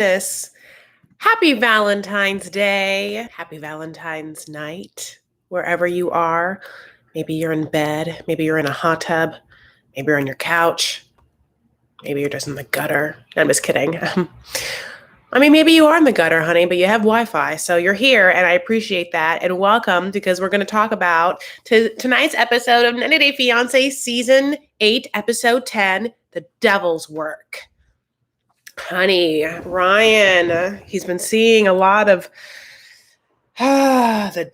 goodness. Happy Valentine's Day. Happy Valentine's night, wherever you are. Maybe you're in bed. Maybe you're in a hot tub. Maybe you're on your couch. Maybe you're just in the gutter. I'm just kidding. Maybe you are in the gutter, honey, but you have Wi-Fi, so you're here, and I appreciate that. And welcome, because we're going to talk about tonight's episode of 90 Day Fiancé Season 8, Episode 10, The Devil's Work. Honey, Ryan, he's been seeing a lot of the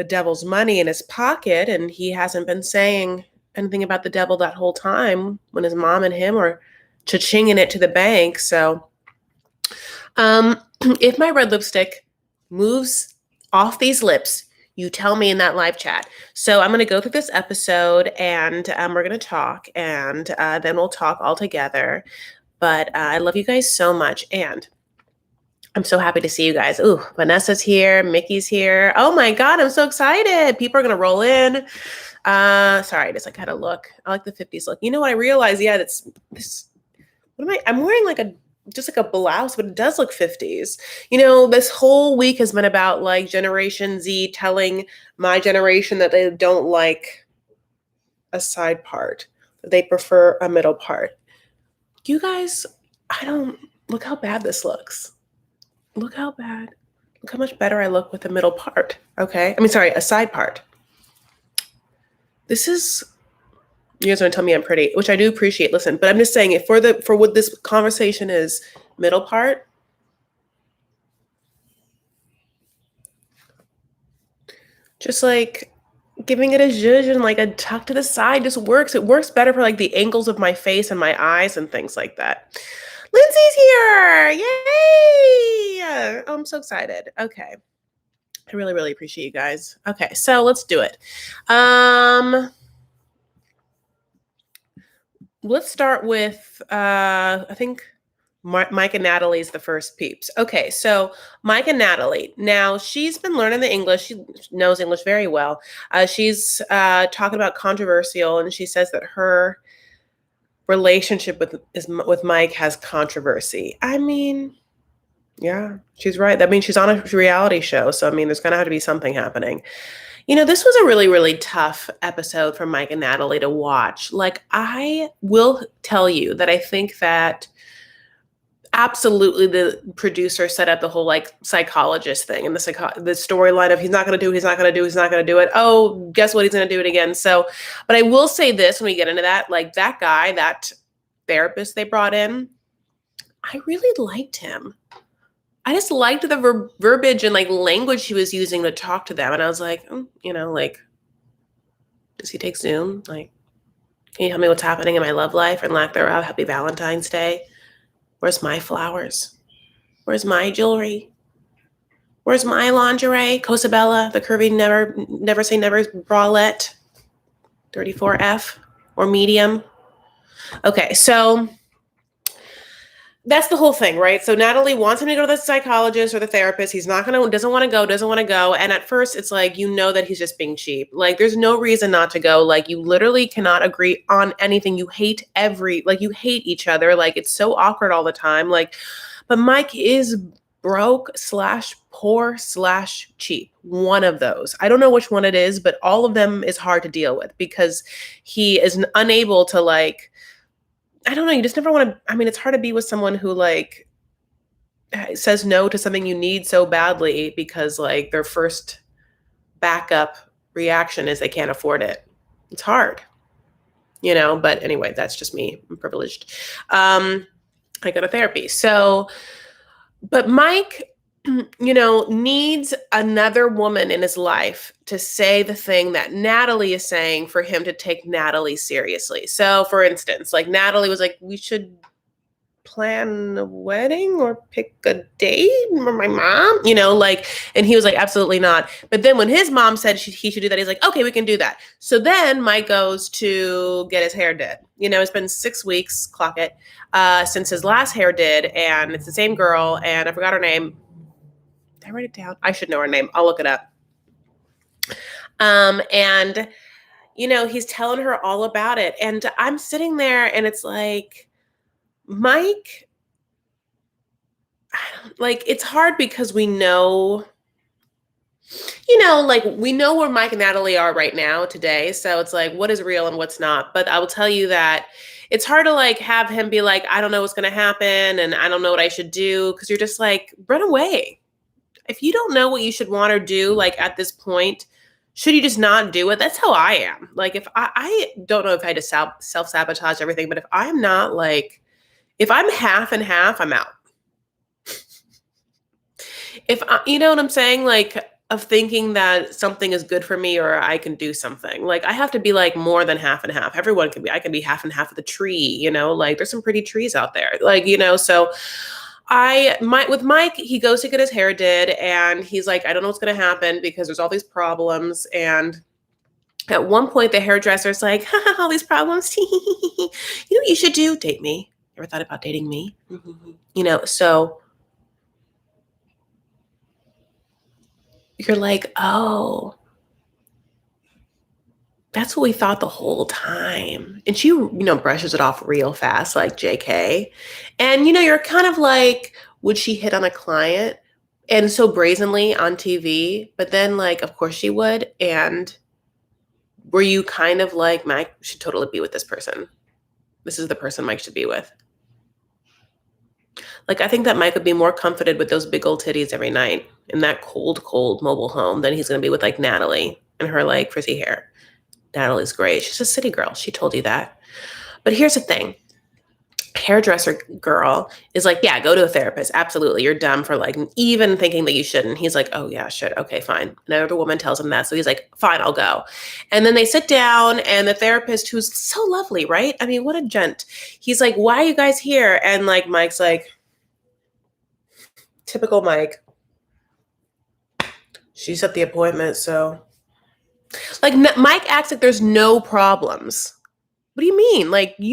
devil's money in his pocket, and he hasn't been saying anything about the devil that whole time when his mom and him are cha-chinging it to the bank. So if my red lipstick moves off these lips, you tell me in that live chat. So I'm going to go through this episode, and we're going to talk, and then we'll talk all together. But I love you guys so much, and I'm so happy to see you guys. Ooh, Vanessa's here, Mickey's here. Oh my God, I'm so excited. People are going to roll in. Sorry, I just had a look. I like the 50s look. You know what I realized? Yeah, that's this. What am I? I'm wearing just a blouse, but it does look 50s. You know, this whole week has been about Generation Z telling my generation that they don't like a side part. They prefer a middle part. You guys, look how bad this looks. Look how bad. Look how much better I look with the middle part, okay? A side part. This is, you guys want to tell me I'm pretty, which I do appreciate, listen, but I'm just saying for what this conversation is, middle part, just giving it a zhuzh and a tuck to the side just works. It works better for the angles of my face and my eyes and things like that. Lindsay's here! Yay! Oh, I'm so excited. Okay. I really, really appreciate you guys. Okay, so let's do it. Let's start with, I think Mike and Natalie's the first peeps. Okay, so Mike and Natalie. Now, she's been learning the English. She knows English very well. She's talking about controversial, and she says that her relationship with Mike has controversy. Yeah, she's right. That means she's on a reality show, so there's going to have to be something happening. You know, this was a really, really tough episode for Mike and Natalie to watch. I will tell you that I think that absolutely the producer set up the whole psychologist thing and the storyline of he's not going to do it. Oh, guess what? He's going to do it again. So, but I will say this when we get into that, that guy, that therapist they brought in, I really liked him. I just liked the verbiage and language he was using to talk to them. And I was like, does he take Zoom? Can you tell me what's happening in my love life and lack thereof? Happy Valentine's Day. Where's my flowers? Where's my jewelry? Where's my lingerie? Cosabella, the curvy never say never bralette, 34F or medium. Okay, so that's the whole thing, right? So Natalie wants him to go to the psychologist or the therapist. He's doesn't want to go. And at first it's that he's just being cheap. There's no reason not to go. You literally cannot agree on anything. You hate you hate each other. It's so awkward all the time. But Mike is broke / poor / cheap. One of those. I don't know which one it is, but all of them is hard to deal with because he is unable to I don't know. You just never want to, it's hard to be with someone who says no to something you need so badly because their first backup reaction is they can't afford it. It's hard, but anyway, that's just me. I'm privileged. I go to therapy. So, but Mike, needs another woman in his life to say the thing that Natalie is saying for him to take Natalie seriously. So, for instance, Natalie was we should plan a wedding or pick a date for my mom, and he was absolutely not. But then when his mom said he should do that, he's okay, we can do that. So then Mike goes to get his hair did. It's been 6 weeks, clock it, since his last hair did, and it's the same girl, and I forgot her name. I write it down? I should know her name. I'll look it up. And he's telling her all about it. And I'm sitting there and it's Mike, like, it's hard because we know, like, we know where Mike and Natalie are right now today. So it's like, what is real and what's not? But I will tell you that it's hard to like have him be like, I don't know what's going to happen and I don't know what I should do. Cause you're just like, run away. If you don't know what you should want or do, like at this point, should you just not do it? That's how I am. Like, if I don't know if I just self sabotage everything, but if I'm not like, if I'm half and half, I'm out. If you know what I'm saying, like, of thinking that something is good for me or I can do something, like I have to be like more than half and half. Everyone can be. I can be half and half of the tree. Like there's some pretty trees out there. Like so. With Mike, he goes to get his hair did, and he's like, I don't know what's gonna happen because there's all these problems. And at one point, the hairdresser's like, haha, all these problems. You know what you should do? Date me. Ever thought about dating me? So you're like, oh, that's what we thought the whole time. And she, brushes it off real fast, like JK. And, you're kind of like, would she hit on a client? And so brazenly on TV, but then like, of course she would. And were you kind of like, Mike should totally be with this person? This is the person Mike should be with. Like, I think that Mike would be more comforted with those big old titties every night in that cold, cold mobile home than he's going to be with like Natalie and her like frizzy hair. Natalie's great. She's a city girl. She told you that. But here's the thing. Hairdresser girl is like, yeah, go to a therapist. Absolutely. You're dumb for like even thinking that you shouldn't. He's like, oh yeah, should. Okay, fine. Another woman tells him that. So he's like, fine, I'll go. And then they sit down and the therapist, who's so lovely, right? I mean, what a gent. He's like, why are you guys here? And like, Mike's like, typical Mike. She set the appointment. So like Mike acts like there's no problems. What do you mean? Like, that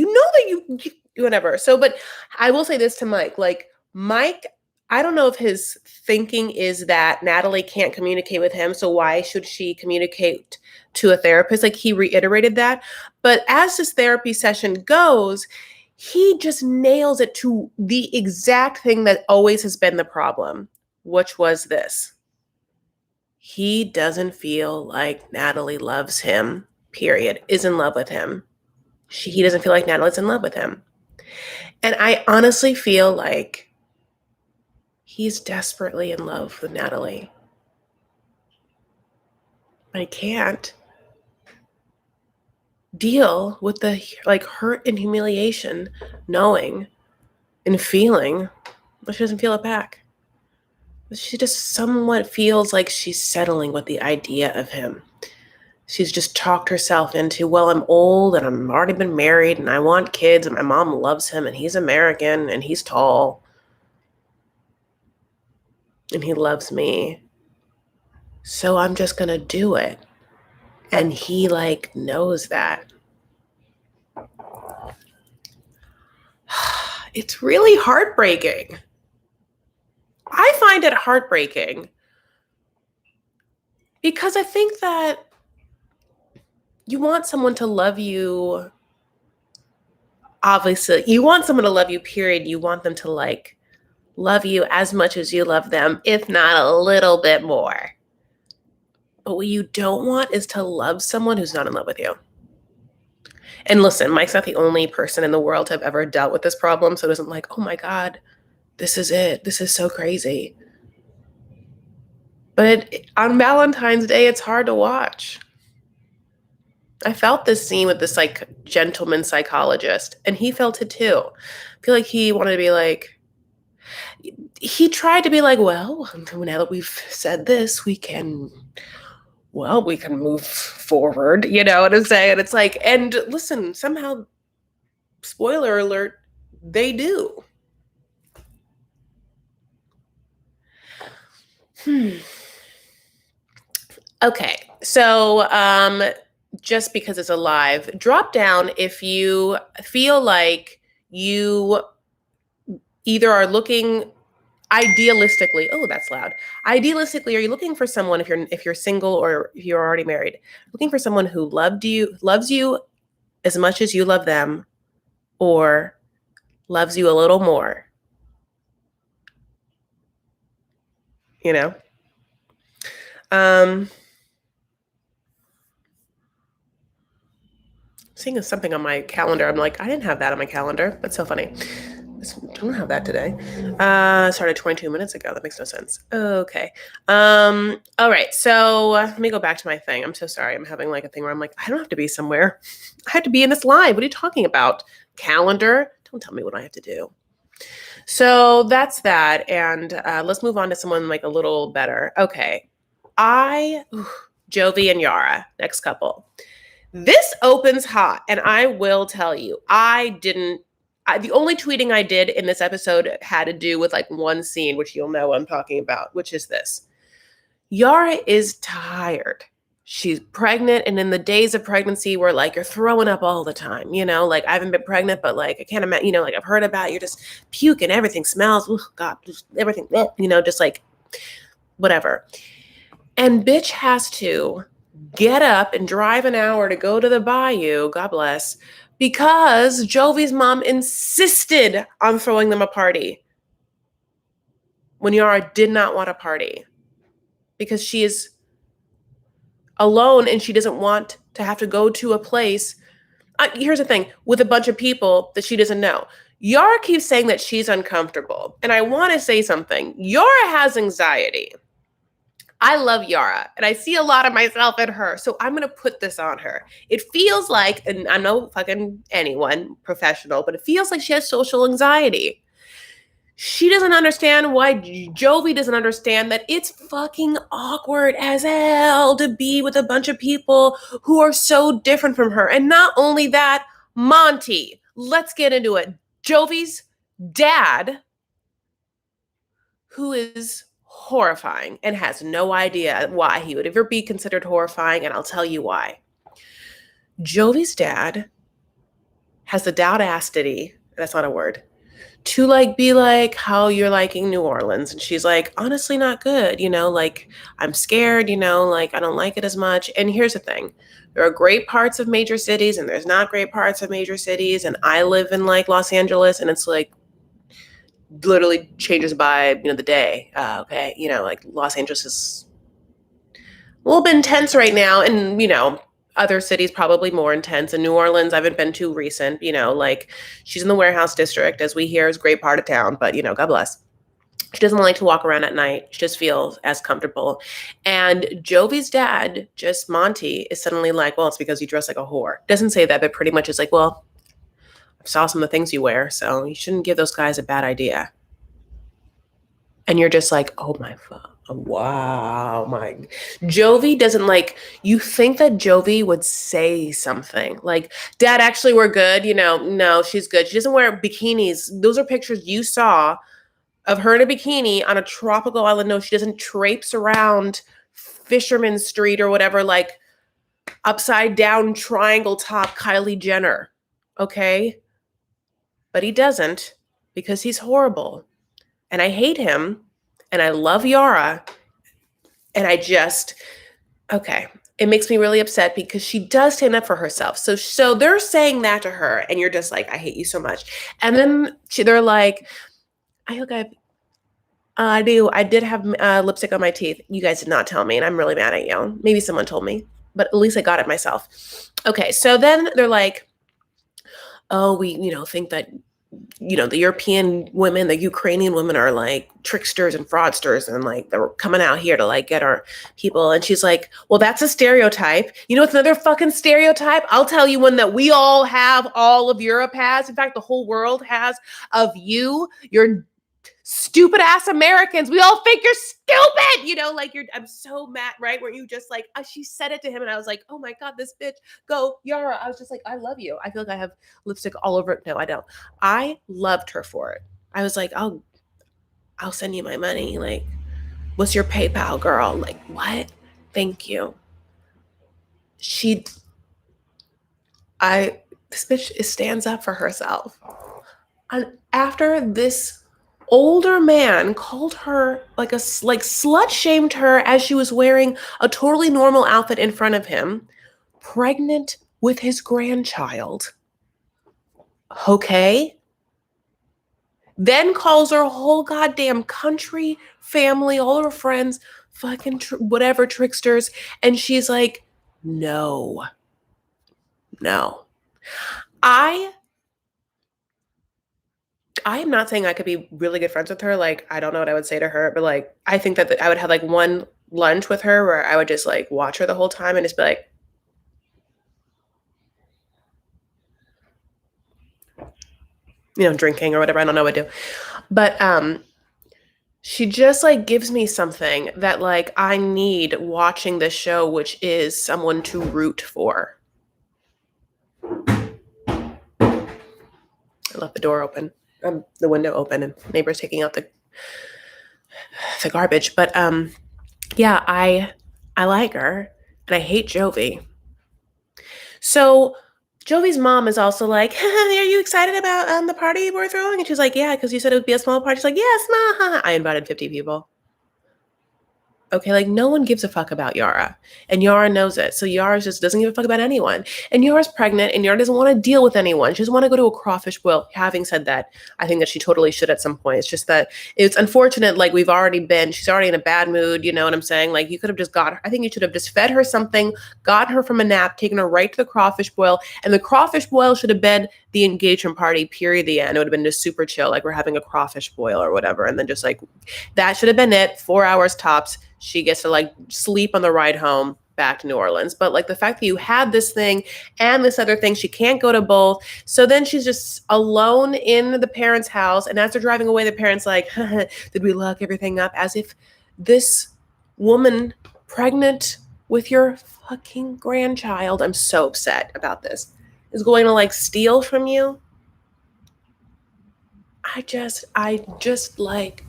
you whatever. So, but I will say this to Mike, like Mike, I don't know if his thinking is that Natalie can't communicate with him. So why should she communicate to a therapist? Like he reiterated that. But as this therapy session goes, he just nails it to the exact thing that always has been the problem, which was this. He doesn't feel like Natalie loves him, period, is in love with him. He doesn't feel like Natalie's in love with him. And I honestly feel like he's desperately in love with Natalie. But he can't deal with the like hurt and humiliation, knowing and feeling that she doesn't feel it back. She just somewhat feels like she's settling with the idea of him. She's just talked herself into, well, I'm old and I'm already been married and I want kids and my mom loves him and he's American and he's tall and he loves me. So I'm just going to do it. And he like knows that. It's really heartbreaking. I find it heartbreaking because I think that you want someone to love you. Obviously, you want someone to love you, period. You want them to like love you as much as you love them, if not a little bit more. But what you don't want is to love someone who's not in love with you. And listen, Mike's not the only person in the world to have ever dealt with this problem. So it isn't like, oh my God, this is it. This is so crazy. But on Valentine's Day, it's hard to watch. I felt this scene with this like gentleman psychologist, and he felt it too. I feel like he wanted to be like, he tried to be like, well, now that we've said this, we can move forward. You know what I'm saying? It's like, and listen, somehow, spoiler alert, they do. Okay, so just because it's alive, drop down if you feel like you either are looking idealistically, oh, that's loud. Idealistically, are you looking for someone if you're single or if you're already married, looking for someone who loves you as much as you love them, or loves you a little more? you know? Seeing something on my calendar. I'm like, I didn't have that on my calendar. That's so funny. I don't have that today. Started 22 minutes ago. That makes no sense. Okay. All right. So let me go back to my thing. I'm so sorry. I'm having like a thing where I'm like, I don't have to be somewhere. I have to be in this live. What are you talking about? Calendar? Don't tell me what I have to do. So that's that. And let's move on to someone like a little better. Okay. Jovi and Yara, next couple. This opens hot, and I will tell you, the only tweeting I did in this episode had to do with like one scene, which you'll know what I'm talking about, which is this. Yara is tired. She's pregnant, and in the days of pregnancy where like you're throwing up all the time, like I haven't been pregnant, but like I can't imagine, like I've heard about, you're just puking, everything smells, God, just everything, just like whatever. And bitch has to get up and drive an hour to go to the bayou, God bless, because Jovi's mom insisted on throwing them a party when Yara did not want a party because she is alone and she doesn't want to have to go to a place. Here's the thing, with a bunch of people that she doesn't know. Yara keeps saying that she's uncomfortable. And I want to say something. Yara has anxiety. I love Yara, and I see a lot of myself in her, so I'm going to put this on her. It feels like, and I'm no fucking anyone professional, but it feels like she has social anxiety. She doesn't understand why Jovi doesn't understand that it's fucking awkward as hell to be with a bunch of people who are so different from her. And not only that, Monty, let's get into it. Jovi's dad, who is horrifying and has no idea why he would ever be considered horrifying, and I'll tell you why. Jovi's dad has the audacity, that's not a word, to like be like how you're liking New Orleans. And she's like, honestly, not good, like I'm scared, like I don't like it as much. And here's the thing. There are great parts of major cities and there's not great parts of major cities. And I live in like Los Angeles, and it's like literally changes by the day. Okay, like Los Angeles is a little bit intense right now, and other cities probably more intense. And New Orleans, I haven't been too recent. Like she's in the warehouse district, as we hear is a great part of town, but God bless. She doesn't like to walk around at night. She just feels as comfortable. And Jovi's dad, just Monty, is suddenly like, well, it's because you dress like a whore. Doesn't say that, but pretty much is like, well, saw some of the things you wear, so you shouldn't give those guys a bad idea. And you're just like, oh my fuck, wow, my. Jovi doesn't like, you think that Jovi would say something like, Dad, actually we're good, no, she's good. She doesn't wear bikinis. Those are pictures you saw of her in a bikini on a tropical island. No, she doesn't traipse around Fisherman Street or whatever, like upside down triangle top Kylie Jenner, okay? But he doesn't, because he's horrible. And I hate him. And I love Yara. And okay. It makes me really upset because she does stand up for herself. So they're saying that to her. And you're just like, I hate you so much. And then they're like, I do. I did have lipstick on my teeth. You guys did not tell me. And I'm really mad at you. Maybe someone told me. But at least I got it myself. Okay. So then they're like, oh, we, think that, the European women, the Ukrainian women are like tricksters and fraudsters, and like they're coming out here to like get our people. And she's like, well, that's a stereotype. It's another fucking stereotype. I'll tell you one that we all have, all of Europe has. In fact, the whole world has, of you. You're stupid ass Americans. We all think you're stupid, like I'm so mad, right? Where you just like, she said it to him and I was like, oh my God, this bitch, go Yara. I was just like, I love you. I feel like I have lipstick all over it. No, I don't. I loved her for it. I was like, I'll send you my money. Like, what's your PayPal, girl? Like, what? Thank you. This bitch stands up for herself. And after this older man called her like slut shamed her as she was wearing a totally normal outfit in front of him, pregnant with his grandchild. Okay. Then calls her whole goddamn country, family, all her friends, fucking whatever tricksters. And she's like, no, no. I am not saying I could be really good friends with her. Like, I don't know what I would say to her, but like, I think that I would have like one lunch with her where I would just like watch her the whole time and just be like, drinking or whatever. I don't know what to do. But she just like gives me something that like I need watching this show, which is someone to root for. I left the door open, the window open, and neighbors taking out the garbage. But yeah, I like her, and I hate Jovi. So Jovi's mom is also like, are you excited about the party we're throwing? And she's like, yeah, because you said it would be a small party. She's like, yes, ma. I invited 50 people. Okay, like no one gives a fuck about Yara. And Yara knows it. So Yara just doesn't give a fuck about anyone. And Yara's pregnant and Yara doesn't want to deal with anyone. She doesn't want to go to a crawfish boil. Having said that, I think that she totally should at some point. It's just that it's unfortunate, like she's already in a bad mood, you know what I'm saying? Like you could have just got her. I think you should have just fed her something, gotten her from a nap, taken her right to the crawfish boil. And the crawfish boil should have been the engagement party, period, the end. It would have been just super chill, like we're having a crawfish boil or whatever. And then just like, that should have been it, 4 hours tops. She gets to like sleep on the ride home back to New Orleans. But like the fact that you had this thing and this other thing, she can't go to both. So then she's just alone in the parents' house. And as they're driving away, the parents like, did we lock everything up? As if this woman pregnant with your fucking grandchild, I'm so upset about this, is going to like steal from you. I just like,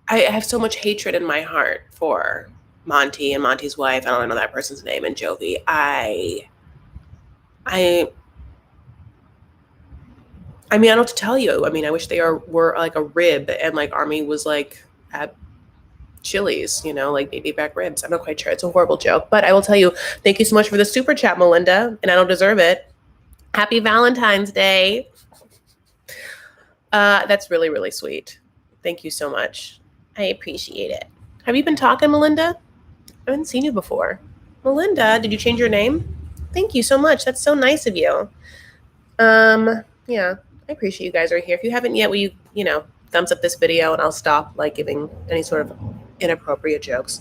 I have so much hatred in my heart for Monty and Monty's wife. I don't know that person's name, and Jovi. I mean, I don't know what to tell you. I mean, I wish they were like a rib and like Army was like at Chili's, like baby back ribs. I'm not quite sure. It's a horrible joke, but I will tell you, thank you so much for the super chat, Melinda, and I don't deserve it. Happy Valentine's Day. That's really, really sweet. Thank you so much. I appreciate it. Have you been talking, Melinda? I haven't seen you before. Melinda, did you change your name? Thank you so much. That's so nice of you. Yeah, I appreciate you guys are here. If you haven't yet, will you, thumbs up this video and I'll stop like giving any sort of inappropriate jokes.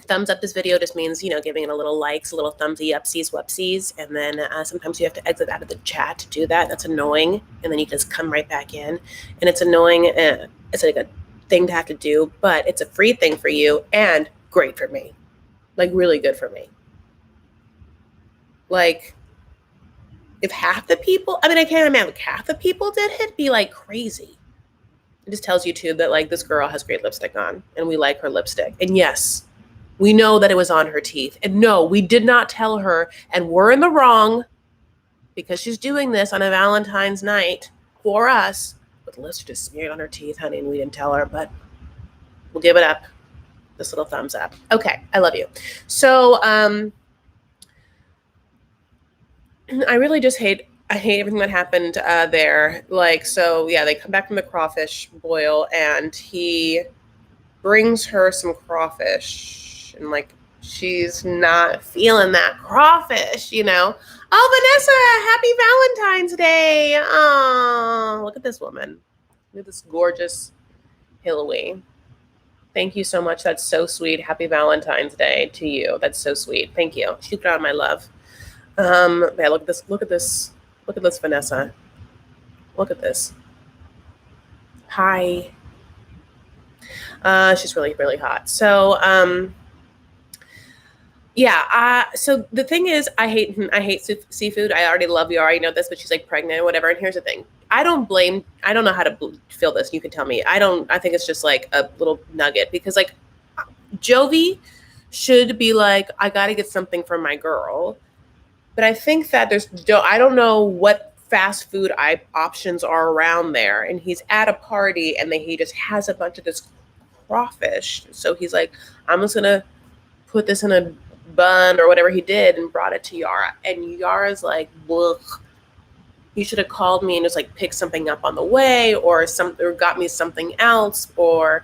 Thumbs up this video just means, giving it a little likes, a little thumbsy upsies, whoopsies. And then sometimes you have to exit out of the chat to do that. That's annoying. And then you just come right back in. And it's annoying. It's like a thing to have to do, but it's a free thing for you and great for me. Like really good for me. Like if half the people, I can't imagine like half the people did it, be like crazy. It just tells you too that like this girl has great lipstick on and we like her lipstick. And yes, we know that it was on her teeth. And no, we did not tell her. And we're in the wrong because she's doing this on a Valentine's night for us with lipstick just smeared on her teeth, honey. And we didn't tell her, but we'll give it up. This little thumbs up. Okay, I love you. So I really just hate everything that happened there. Like, so yeah, they come back from the crawfish boil and he brings her some crawfish. And like she's not feeling that crawfish, Oh, Vanessa, happy Valentine's Day. Oh, look at this woman. Look at this gorgeous Hillary. Thank you so much. That's so sweet. Happy Valentine's Day to you. That's so sweet. Thank you. Shoot out my love. Yeah, look at this. Look at this. Look at this, Vanessa. Look at this. Hi. She's really, really hot. So, yeah. So the thing is, I hate seafood. I already love you. I already know this, but she's like pregnant or whatever. And here's the thing. I don't know how to feel this. You can tell me. I think it's just like a little nugget because like Jovi should be like, I got to get something for my girl. But I think that I don't know what fast food options are around there. And he's at a party and he just has a bunch of this crawfish. So he's like, I'm just going to put this in a bun or whatever he did and brought it to Yara. And Yara's like, ugh, you should have called me and just like picked something up on the way, or got me something else, or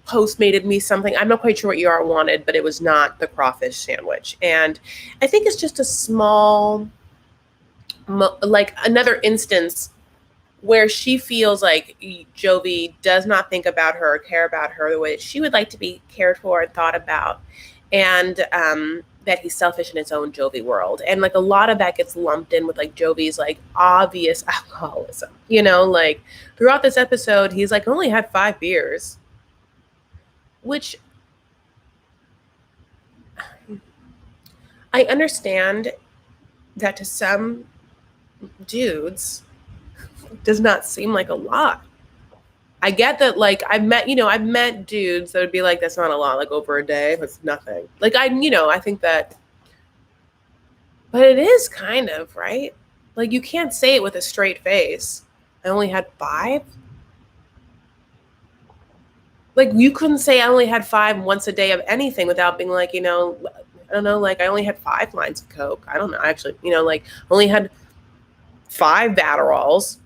Postmated me something. I'm not quite sure what Yara wanted, but it was not the crawfish sandwich. And I think it's just a small, like another instance where she feels like Jovi does not think about her or care about her the way she would like to be cared for and thought about. And that he's selfish in his own Jovi world. And like a lot of that gets lumped in with like Jovi's like obvious alcoholism. You know, like throughout this episode, he's like only had 5 beers, which I understand that to some dudes does not seem like a lot. I get that, like, I've met dudes that would be like, that's not a lot, like over a day, that's nothing. Like, I think that, but it is kind of, right? Like, you can't say it with a straight face. I only had 5. Like, you couldn't say I only had 5 once a day of anything without being like, I don't know, like, I only had 5 lines of Coke. I don't know, actually, like, only had 5 Adderalls.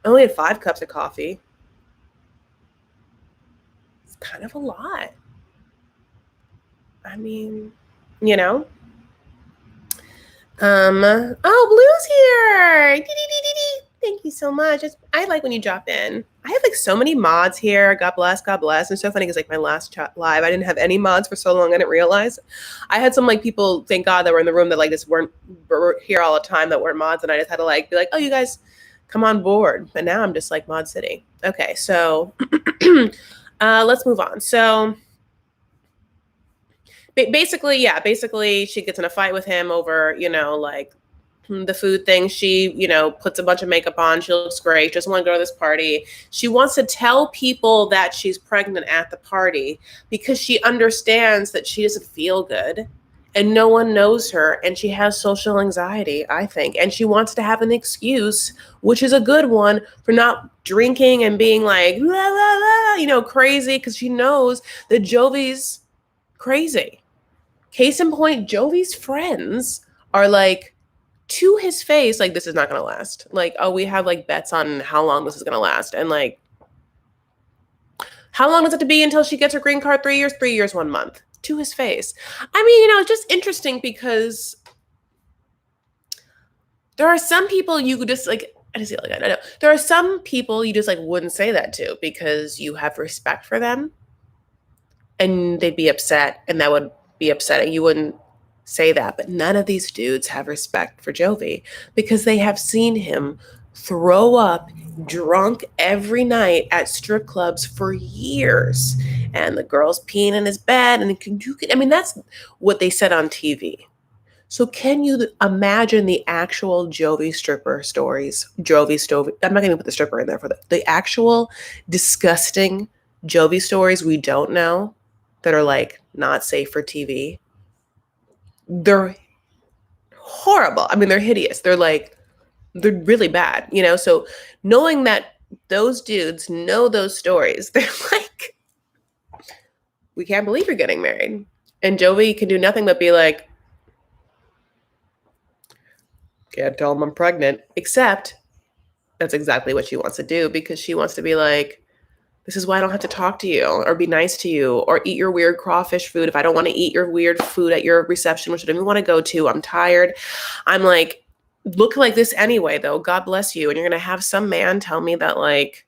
I only had 5 cups of coffee. It's kind of a lot. I mean, Blue's here. Thank you so much. I like when you drop in. I have like so many mods here. God bless, God bless. And it's so funny because like my last live, I didn't have any mods for so long. I didn't realize. I had some like people, thank God, that were in the room that like just weren't here all the time, that weren't mods, and I just had to like be like, oh, you guys come on board. But now I'm just like Mod City. Okay, so let's move on. So basically she gets in a fight with him over, like the food thing. She, puts a bunch of makeup on. She looks great. She doesn't want to go to this party. She wants to tell people that she's pregnant at the party because she understands that she doesn't feel good and no one knows her, and she has social anxiety, I think. And she wants to have an excuse, which is a good one, for not drinking and being like, la, la, la, crazy, because she knows that Jovi's crazy. Case in point, Jovi's friends are like, to his face, like, this is not going to last. Like, oh, we have like bets on how long this is going to last. And like, how long does it have to be until she gets her green card? 3 years, 3 years, 1 month. To his face. I mean, it's just interesting because there are some people you could just like, I know. There are some people you just like wouldn't say that to because you have respect for them and they'd be upset, and that would be upsetting. You wouldn't say that, but none of these dudes have respect for Jovi because they have seen him throw up drunk every night at strip clubs for years, and the girls peeing in his bed, and that's what they said on TV. So can you imagine the actual Jovi stripper stories? I'm not going to put the stripper in there for the actual disgusting Jovi stories we don't know that are like not safe for TV. They're horrible. I mean, they're hideous. They're really bad, So knowing that those dudes know those stories, they're like, we can't believe you're getting married. And Jovi can do nothing but be like, can't tell them I'm pregnant. Except that's exactly what she wants to do, because she wants to be like, this is why I don't have to talk to you or be nice to you or eat your weird crawfish food. If I don't want to eat your weird food at your reception, which I don't even want to go to, I'm tired. I'm like, look like this anyway, though. God bless you. And you're going to have some man tell me that, like,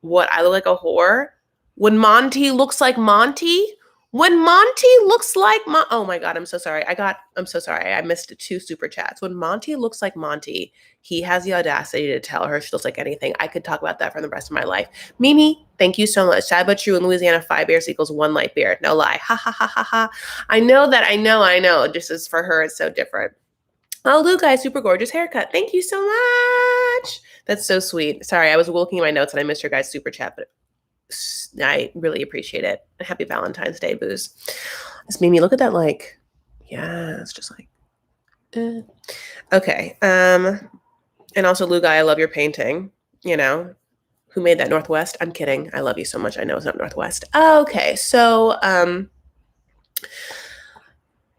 what, I look like a whore? When Monty looks like Monty? When Monty looks like oh my God, I'm so sorry. I'm so sorry. I missed 2 super chats. When Monty looks like Monty, he has the audacity to tell her she looks like anything. I could talk about that for the rest of my life. Mimi, thank you so much. Sad but true, in Louisiana, 5 beers equals 1 light beer. No lie. Ha ha ha ha ha. I know. Just as for her, it's so different. Oh, Lou guy, super gorgeous haircut. Thank you so much. That's so sweet. Sorry, I was looking at my notes and I missed your guys' super chat, but I really appreciate it. Happy Valentine's Day, booze. This made me look at that like, yeah, it's just like, Okay. And also, Lou guy, I love your painting. Who made that? Northwest? I'm kidding. I love you so much. I know it's not Northwest. Okay, so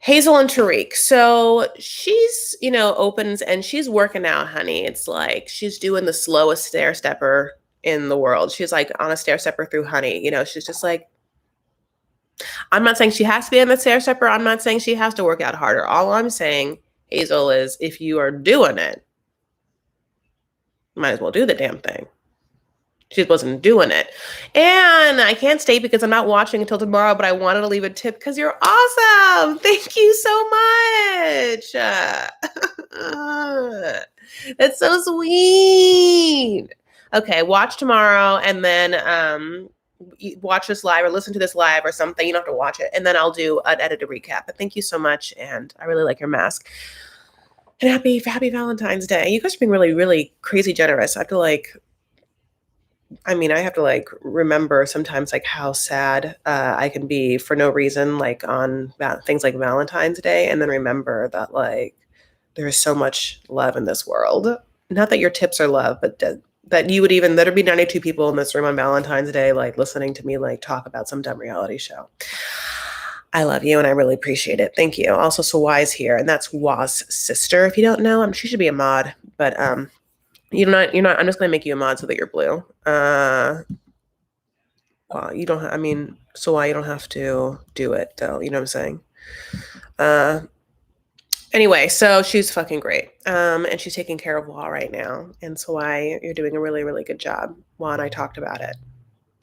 Hazel and Tariq. So she's, opens and she's working out, honey. It's like she's doing the slowest stair stepper in the world. She's like on a stair stepper through honey. She's just like, I'm not saying she has to be on the stair stepper. I'm not saying she has to work out harder. All I'm saying, Hazel, is if you are doing it, might as well do the damn thing. She wasn't doing it. And I can't stay because I'm not watching until tomorrow, but I wanted to leave a tip because you're awesome. Thank you so much. That's so sweet. Okay, watch tomorrow and then watch this live or listen to this live or something. You don't have to watch it. And then I'll do an edited recap. But thank you so much. And I really like your mask. And happy Valentine's Day. You guys are being really, really crazy generous. I have to remember sometimes like how sad I can be for no reason, like on things like Valentine's Day, and then remember that like there is so much love in this world. Not that your tips are love, but that you would there'd be 92 people in this room on Valentine's Day, like listening to me like talk about some dumb reality show. I love you and I really appreciate it. Thank you. Also, Sawai's here, and that's Wa's sister. If you don't know, she should be a mod, but you're not. I'm just gonna make you a mod so that you're blue. Well, you don't. So why you don't have to do it though? You know what I'm saying? Anyway, so she's fucking great. And she's taking care of Wa right now. And so why you're doing a really, really good job. Wa and I talked about it,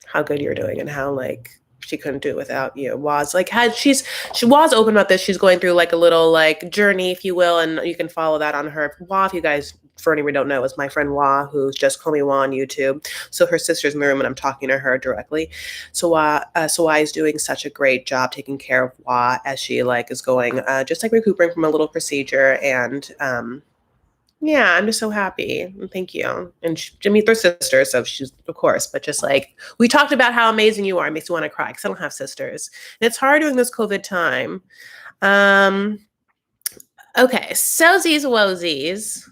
how good you're doing, and how like she couldn't do it without you. Wa's like she was open about this. She's going through like a little like journey, if you will, and you can follow that on her. Wa, if you guys, for anyone who don't know, is my friend Wa, who's just call me Wa on YouTube. So her sister's in the room and I'm talking to her directly. So Wa is doing such a great job taking care of Wa as she like is going just like recuperating from a little procedure. And yeah, I'm just so happy. Thank you. And they're sisters, so she's, of course, but just like, we talked about how amazing you are. It makes me want to cry because I don't have sisters. And it's hard during this COVID time. Okay, so Z's wozies.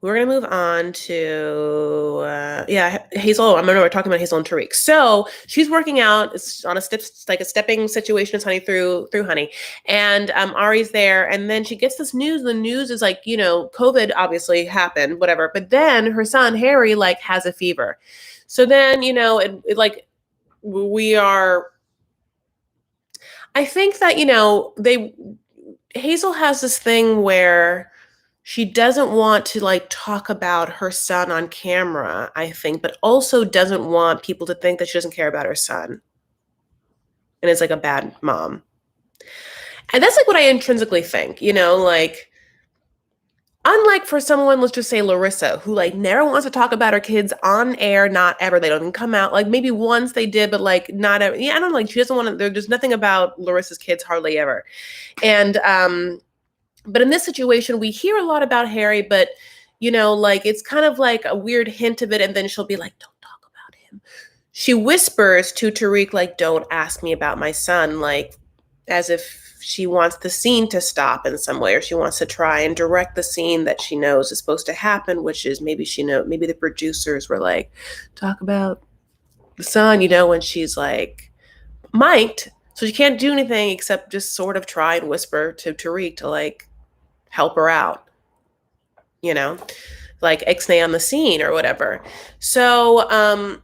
We're going to move on to, Hazel. I remember we're talking about Hazel and Tariq. So she's working out. It's on a stepping situation. It's honey through honey. And Ari's there. And then she gets this news. The news is like, COVID obviously happened, whatever. But then her son, Harry, like has a fever. So then, I think that, Hazel has this thing where she doesn't want to like talk about her son on camera, I think, but also doesn't want people to think that she doesn't care about her son and is like a bad mom. And that's like what I intrinsically think, like, unlike for someone, let's just say Larissa, who like never wants to talk about her kids on air, not ever. They don't even come out. Like maybe once they did, but like not ever. Yeah, I don't know. Like she doesn't want to, there's nothing about Larissa's kids hardly ever. And, but in this situation, we hear a lot about Harry, but, like it's kind of like a weird hint of it. And then she'll be like, don't talk about him. She whispers to Tariq, like, don't ask me about my son, like as if she wants the scene to stop in some way, or she wants to try and direct the scene that she knows is supposed to happen, which is maybe the producers were like, talk about the son, when she's like mic'd. So she can't do anything except just sort of try and whisper to Tariq to like help her out, like ixnay on the scene or whatever. So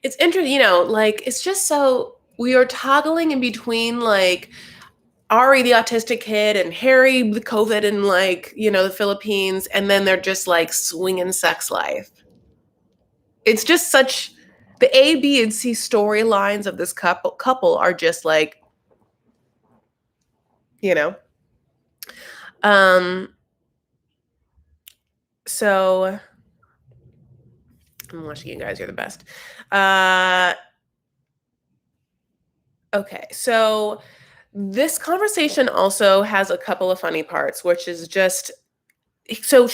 it's interesting, like it's just so we are toggling in between like Ari, the autistic kid, and Harry, the COVID, and like, the Philippines, and then they're just like swinging sex life. It's just such the A, B, and C storylines of this couple are just like, so I'm watching you guys. You're the best. Okay, so this conversation also has a couple of funny parts, which is just, Hazel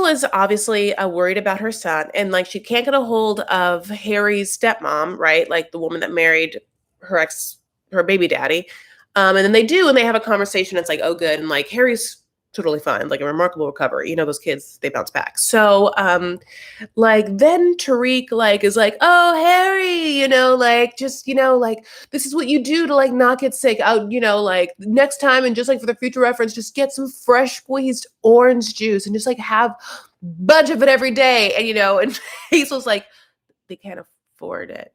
is obviously worried about her son, and like she can't get a hold of Harry's stepmom, right? Like the woman that married her baby daddy. And then they do, and they have a conversation. It's like, oh, good. And like Harry's totally fine, like a remarkable recovery. You know, those kids, they bounce back. So, like then Tariq like is like, oh Harry, you know, like just, you know, like this is what you do to like not get sick. Out, you know, like next time and just like for the future reference, just get some fresh squeezed orange juice and just like have a bunch of it every day. And you know, and Hazel's like, they can't afford it.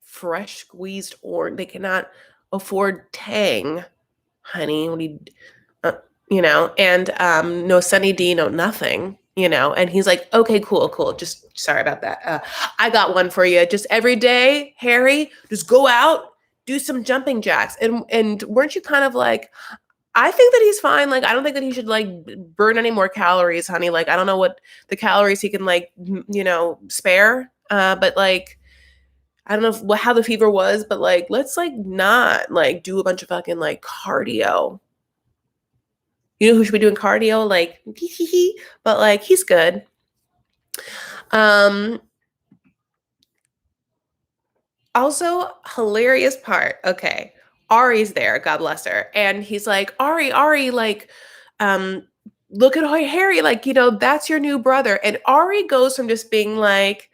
Fresh squeezed orange, they cannot afford Tang, honey. What do you uh, you know, and no Sunny D, no nothing, you know. And he's like, okay, cool. Just sorry about that. I got one for you. Just every day, Harry, just go out, do some jumping jacks. And weren't you kind of like, I think that he's fine. Like, I don't think that he should like burn any more calories, honey. Like, I don't know what the calories he can like, you know, spare. But like, I don't know how the fever was, but like, let's like not like do a bunch of fucking like cardio. You know who should be doing cardio? Like, but like, he's good. Um, Also, hilarious part. Okay. Ari's there, God bless her. And he's like, Ari, like, um, look at Harry, like, you know, that's your new brother. And Ari goes from just being like,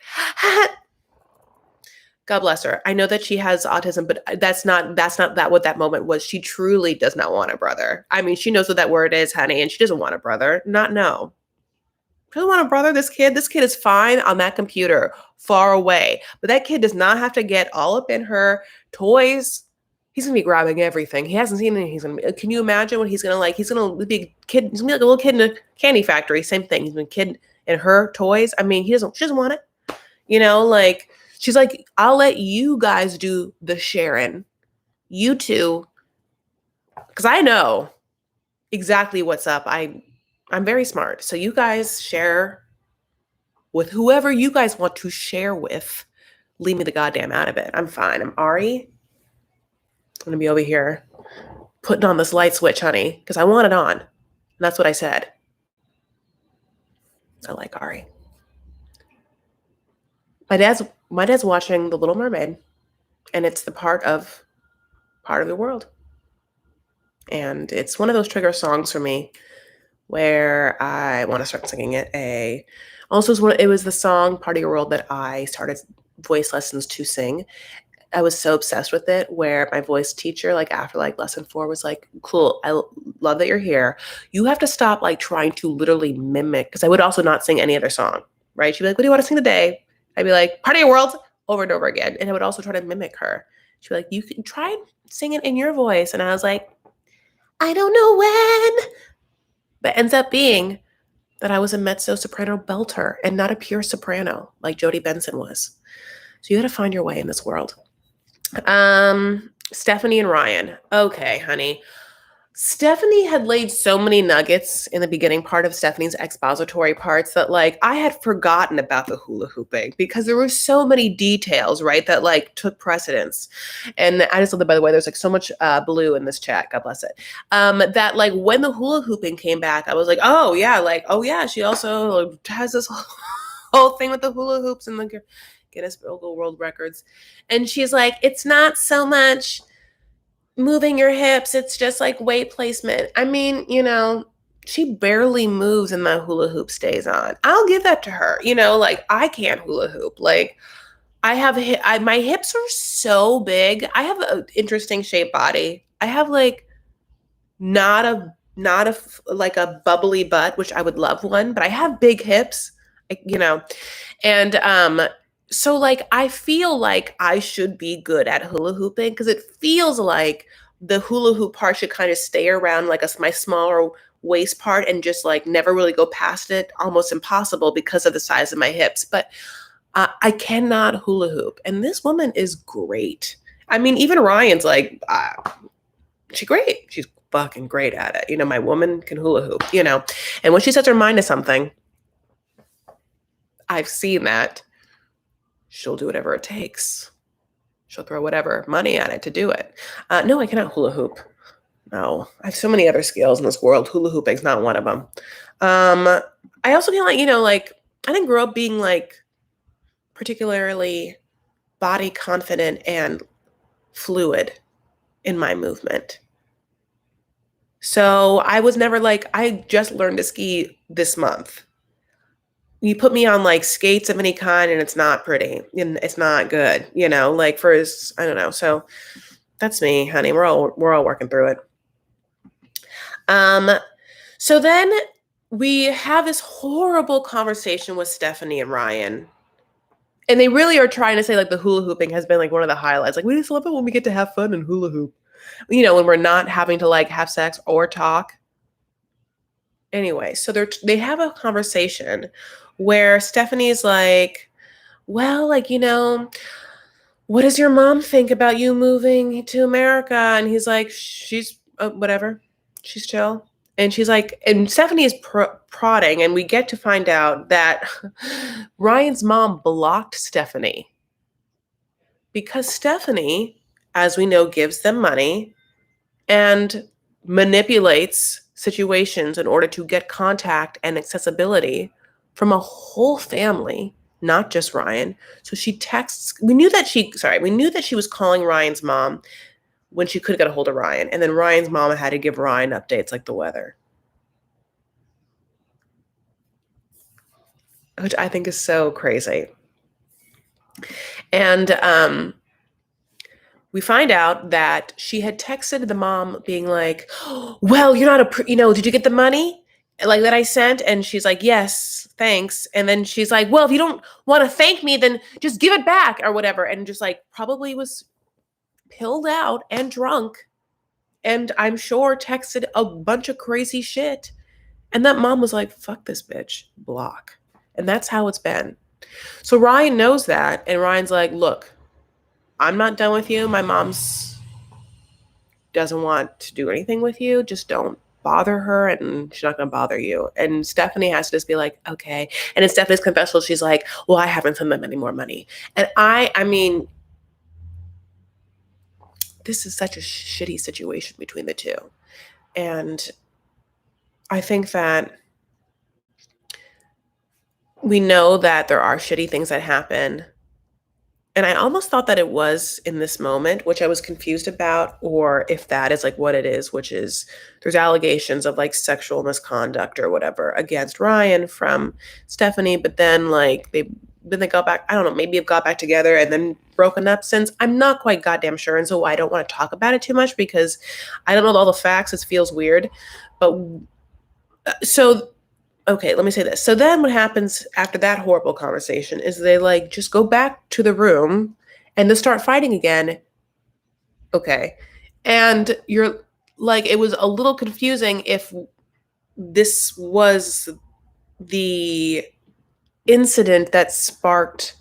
God bless her. I know that she has autism, but that's not that what that moment was. She truly does not want a brother. I mean, she knows what that word is, honey, and she doesn't want a brother. Not no. She doesn't want a brother. This kid is fine on that computer, far away. But that kid does not have to get all up in her toys. He's gonna be grabbing everything. He hasn't seen anything. He's gonna be, can you imagine what he's gonna like? He's gonna be a kid. He's gonna be like a little kid in a candy factory. Same thing. He's been a kid in her toys. I mean, she doesn't want it. You know, like she's like, I'll let you guys do the sharing. You two, because I know exactly what's up. I'm very smart. So you guys share with whoever you guys want to share with. Leave me the goddamn out of it. I'm fine. I'm Ari. I'm gonna be over here putting on this light switch, honey, because I want it on. And that's what I said. I like Ari. My dad's watching The Little Mermaid, and it's the part of the world. And it's one of those trigger songs for me where I want to start singing it. Also, it was the song Part of Your World that I started voice lessons to sing. I was so obsessed with it where my voice teacher, like after like lesson 4 was like, cool, I love that you're here. You have to stop like trying to literally mimic, because I would also not sing any other song, right? She'd be like, what do you want to sing today? I'd be like, Part of Your World, over and over again. And I would also try to mimic her. She'd be like, you can try and sing it in your voice. And I was like, I don't know when. But ends up being that I was a mezzo soprano belter and not a pure soprano like Jodie Benson was. So you got to find your way in this world. Stephanie and Ryan. Okay, honey. Stephanie had laid so many nuggets in the beginning part of Stephanie's expository parts that like I had forgotten about the hula hooping because there were so many details, right, that like took precedence. And I just love that, by the way, there's like so much blue in this chat, God bless it. That like when the hula hooping came back, I was like, oh yeah, she also has this whole thing with the hula hoops and the Guinness Book of World Records. And she's like, it's not so much moving your hips, it's just like weight placement. I mean, you know, she barely moves and the hula hoop stays on. I'll give that to her. You know, like I can't hula hoop. Like I have my hips are so big. I have an interesting shaped body. I have like not a like a bubbly butt, which I would love one, but I have big hips, you know. And so like I feel like I should be good at hula hooping because it feels like the hula hoop part should kind of stay around like my smaller waist part and just like never really go past it. Almost impossible because of the size of my hips. But I cannot hula hoop, and this woman is great. I mean, even Ryan's like, she's great. She's fucking great at it. You know, my woman can hula hoop. You know, and when she sets her mind to something, I've seen that. She'll do whatever it takes. She'll throw whatever money at it to do it. No, I cannot hula hoop. No, I have so many other skills in this world. Hula hooping's not one of them. I also feel like, you know, like I didn't grow up being like particularly body confident and fluid in my movement. So I was never like, I just learned to ski this month. You put me on like skates of any kind and it's not pretty and it's not good, like I don't know. So that's me, honey. We're all working through it. Um, so then we have this horrible conversation with Stephanie and Ryan. And they really are trying to say like the hula hooping has been like one of the highlights. Like we just love it when we get to have fun and hula hoop. When we're not having to like have sex or talk. Anyway, so they have a conversation where Stephanie's like, well, like, what does your mom think about you moving to America? And he's like, she's whatever. She's chill. And she's like, and Stephanie is prodding, and we get to find out that Ryan's mom blocked Stephanie because Stephanie, as we know, gives them money and manipulates situations in order to get contact and accessibility from a whole family, not just Ryan. So she texts. We knew that she was calling Ryan's mom when she couldn't get a hold of Ryan. And then Ryan's mom had to give Ryan updates like the weather, which I think is so crazy. And we find out that she had texted the mom being like, well, you're not did you get the money like that I sent? And she's like, yes, thanks. And then she's like, well, if you don't want to thank me, then just give it back or whatever. And just like probably was pilled out and drunk. And I'm sure texted a bunch of crazy shit. And that mom was like, fuck this bitch, block. And that's how it's been. So Ryan knows that. And Ryan's like, look, I'm not done with you. My mom's doesn't want to do anything with you. Just don't bother her and she's not going to bother you. And Stephanie has to just be like, okay. And in Stephanie's confessional, she's like, well, I haven't sent them any more money. And I mean, this is such a shitty situation between the two. And I think that we know that there are shitty things that happen. And I almost thought that it was in this moment, which I was confused about, or if that is like what it is, which is there's allegations of like sexual misconduct or whatever against Ryan from Stephanie, but then like they got back, I don't know, maybe have got back together and then broken up since. I'm not quite goddamn sure. And so I don't want to talk about it too much because I don't know all the facts. It feels weird. But okay, let me say this. So then what happens after that horrible conversation is they like just go back to the room and they start fighting again. Okay. And you're like, it was a little confusing if this was the incident that sparked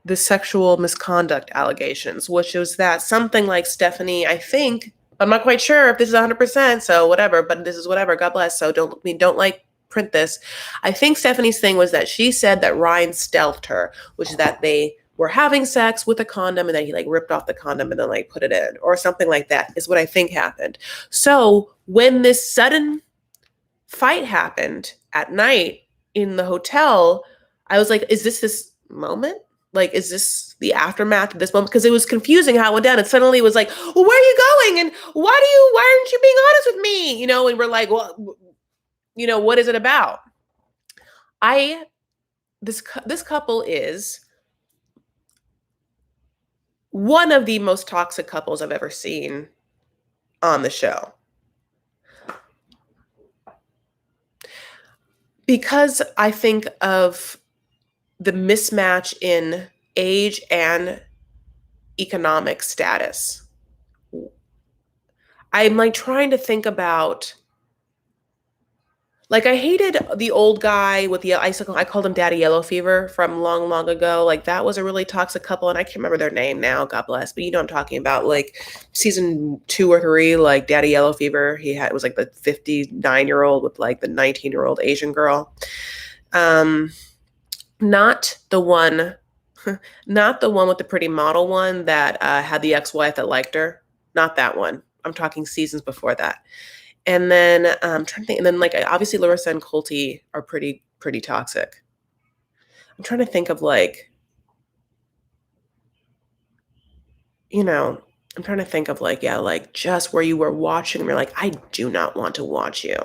the sexual misconduct allegations, which was that something like Stephanie, I think, I'm not quite sure if this is 100%, so whatever, but this is whatever, God bless. So don't like print this. I think Stephanie's thing was that she said that Ryan stealthed her, which is that they were having sex with a condom and then he like ripped off the condom and then like put it in or something like that is what I think happened. So when this sudden fight happened at night in the hotel, I was like, is this moment? Like, is this the aftermath of this moment? Because it was confusing how it went down. And suddenly it was like, well, where are you going? And why aren't you being honest with me? And we're like, well, what is it about? This couple is one of the most toxic couples I've ever seen on the show. Because I think of the mismatch in age and economic status. I'm like trying to think about, like I hated the old guy with the icicle. I called him Daddy Yellow Fever from long, long ago. Like that was a really toxic couple. And I can't remember their name now, God bless. But I'm talking about like season 2 or 3, like Daddy Yellow Fever. It was like the 59-year-old with like the 19-year-old Asian girl. Not the one with the pretty model one that had the ex-wife that liked her. Not that one. I'm talking seasons before that. And then I'm trying to think. And then like obviously Larissa and Colty are pretty toxic. I'm trying to think of like, I'm trying to think of like, yeah, like just where you were watching, you're like, I do not want to watch you.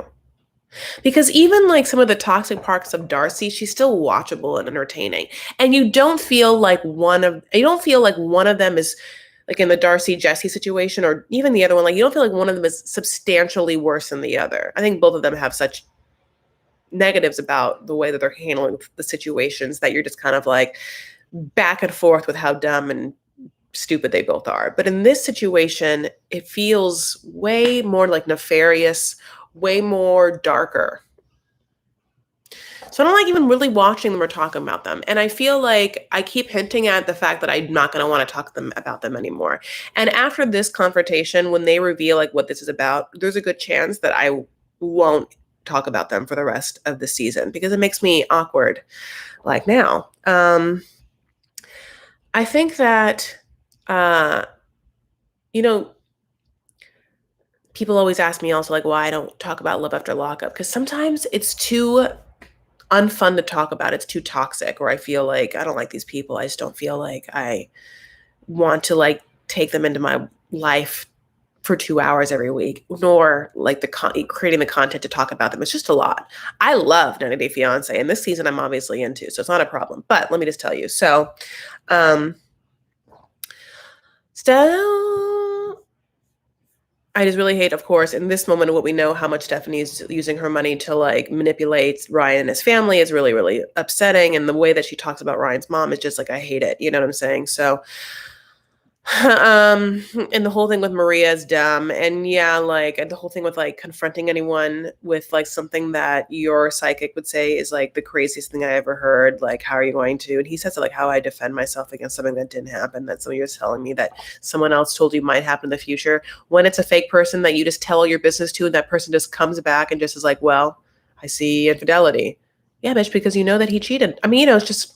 Because even like some of the toxic parts of Darcy, she's still watchable and entertaining. And you don't feel like one of them is like in the Darcy Jesse situation, or even the other one, like you don't feel like one of them is substantially worse than the other. I think both of them have such negatives about the way that they're handling the situations that you're just kind of like back and forth with how dumb and stupid they both are. But in this situation, it feels way more like nefarious, way more darker. So I don't like even really watching them or talking about them. And I feel like I keep hinting at the fact that I'm not going to want to talk to them about them anymore. And after this confrontation, when they reveal like what this is about, there's a good chance that I won't talk about them for the rest of the season because it makes me awkward like now. I think that, uh, you know, people always ask me also like why I don't talk about Love After Lockup because sometimes it's too unfun to talk about. It's too toxic, or I feel like I don't like these people. I just don't feel like I want to like take them into my life for 2 hours every week, nor like creating the content to talk about them. It's just a lot. I love 90 Day Fiancé, and this season I'm obviously into, so it's not a problem. But let me just tell you. So, still, I just really hate, of course, in this moment of what we know, how much Stephanie's using her money to like manipulate Ryan and his family is really, really upsetting. And the way that she talks about Ryan's mom is just like, I hate it. You know what I'm saying? So, and the whole thing with Maria is dumb. And yeah, like and the whole thing with like confronting anyone with like something that your psychic would say is like the craziest thing I ever heard. Like, how are you going to? And he says it like how I defend myself against something that didn't happen, that somebody was telling me that someone else told you might happen in the future. When it's a fake person that you just tell all your business to, and that person just comes back and just is like, well, I see infidelity. Yeah, bitch, because you know that he cheated. I mean, it's just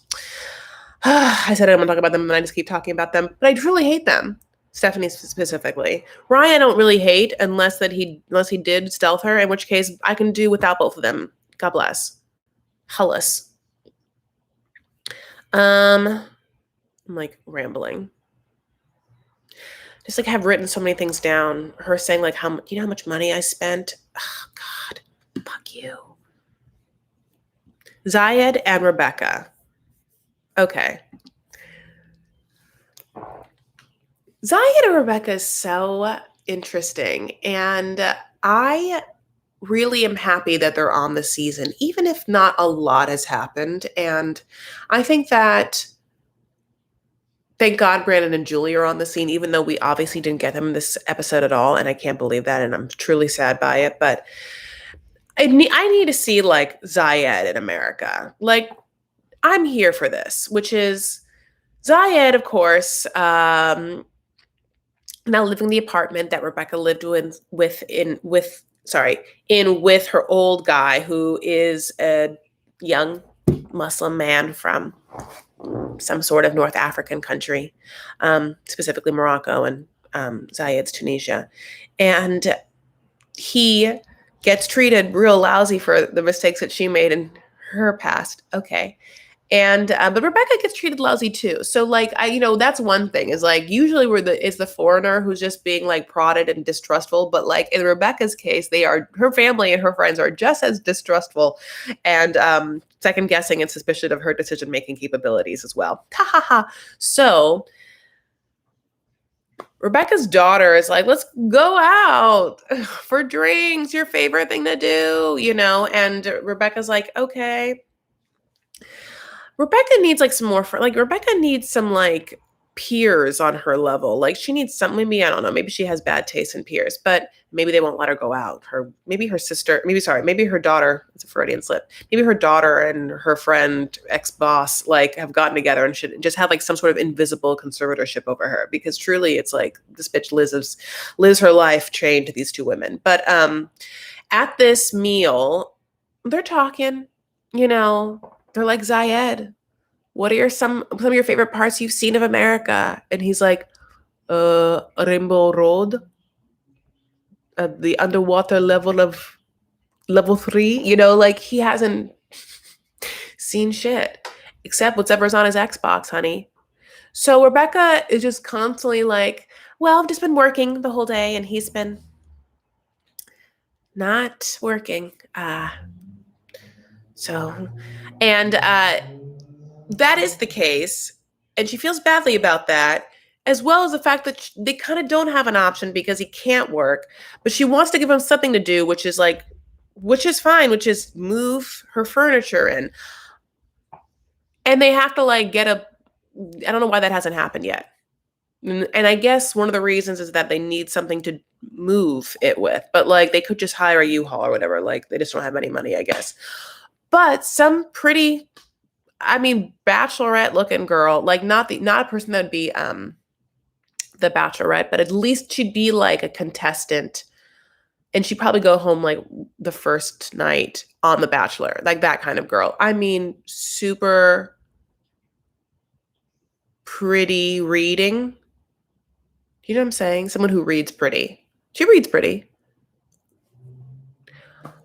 I said I don't want to talk about them, and I just keep talking about them. But I truly hate them. Stephanie specifically. Ryan, I don't really hate unless he did stealth her, in which case I can do without both of them. God bless. Hullis. I'm like rambling. Just like have written so many things down. Her saying like how much money I spent. Oh God, fuck you. Zayed and Rebecca. Okay. Zayed and Rebecca is so interesting. And I really am happy that they're on the season, even if not a lot has happened. And I think that thank God Brandon and Julie are on the scene, even though we obviously didn't get them in this episode at all. And I can't believe that. And I'm truly sad by it. But I need to see like Zayed in America. Like, I'm here for this, which is Zayed, of course, now living in the apartment that Rebecca lived in with her old guy, who is a young Muslim man from some sort of North African country, specifically Morocco, and Zayed's Tunisia. And he gets treated real lousy for the mistakes that she made in her past. Okay. And but Rebecca gets treated lousy too. So like that's one thing, is like usually is the foreigner who's just being like prodded and distrustful, but like in Rebecca's case, her family and her friends are just as distrustful and second guessing and suspicious of her decision making capabilities as well. Ha ha ha. So Rebecca's daughter is like, let's go out for drinks, your favorite thing to do, and Rebecca's like, okay. Rebecca needs like some more Rebecca needs some like peers on her level. Like she needs some, maybe, I don't know, maybe she has bad taste in peers, but maybe they won't let her go out. Maybe her daughter, it's a Freudian slip. Maybe her daughter and her friend, ex-boss, like have gotten together and should just have like some sort of invisible conservatorship over her, because truly it's like this bitch lives her life chained to these two women. But at this meal, they're talking, they're like, Zayed, what are some of your favorite parts you've seen of America? And he's like, Rainbow Road, the underwater level of level 3, like he hasn't seen shit except whatever's on his Xbox, honey. So Rebecca is just constantly like, Well, I've just been working the whole day and he's been not working. So, and that is the case. And she feels badly about that, as well as the fact that they kind of don't have an option because he can't work. But she wants to give him something to do, which is like, which is fine, which is move her furniture in. And they have to like get a, I don't know why that hasn't happened yet. And I guess one of the reasons is that they need something to move it with, but like they could just hire a U-Haul or whatever. Like they just don't have any money, I guess. But some pretty, I mean, bachelorette looking girl, like not a person that would be the bachelorette, but at least she'd be like a contestant and she'd probably go home like the first night on The Bachelor, like that kind of girl. I mean, super pretty reading. You know what I'm saying? Someone who reads pretty. She reads pretty.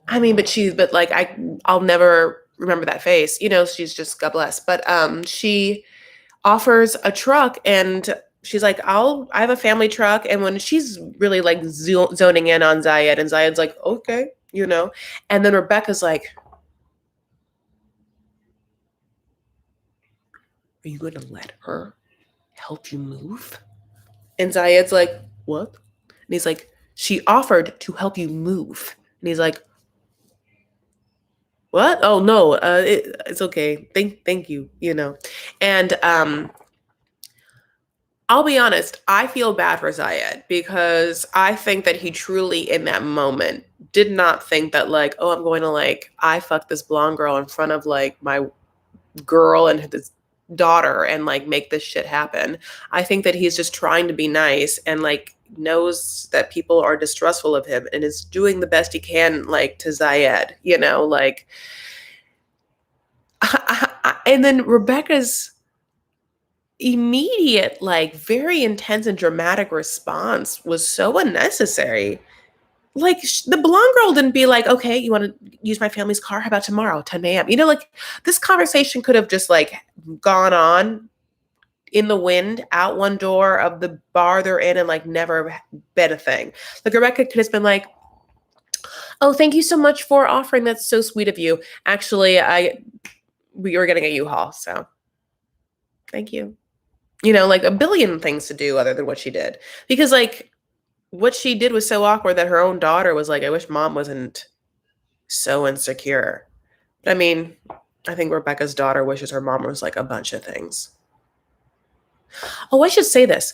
I mean, but like I'll never remember that face. You know, she's just God bless. But she offers a truck and she's like, I have a family truck. And when she's really like zoning in on Zayed, and Zayed's like, okay, you know. And then Rebecca's like, are you going to let her help you move? And Zayed's like, what? And he's like, she offered to help you move. And he's like, what? Oh no, it's okay. Thank you, you know. And I'll be honest, I feel bad for Zayed because I think that he truly in that moment did not think that like, oh, I'm going to like, I fucked this blonde girl in front of like my girl and his daughter and like make this shit happen. I think that he's just trying to be nice and like knows that people are distrustful of him and is doing the best he can like to Zayed, you know, like and then Rebecca's immediate, like very intense and dramatic response was so unnecessary. Like the blonde girl didn't be like, okay, you want to use my family's car? How about tomorrow, 10 a.m.? You know, like this conversation could have just like gone on in the wind out one door of the bar they're in and like never been a thing. Like Rebecca could have been like, oh, thank you so much for offering. That's so sweet of you. Actually, we were getting a U-Haul, so thank you. You know, like a billion things to do other than what she did. Because like what she did was so awkward that her own daughter was like, I wish mom wasn't so insecure. But I mean, I think Rebecca's daughter wishes her mom was like a bunch of things. Oh, I should say this.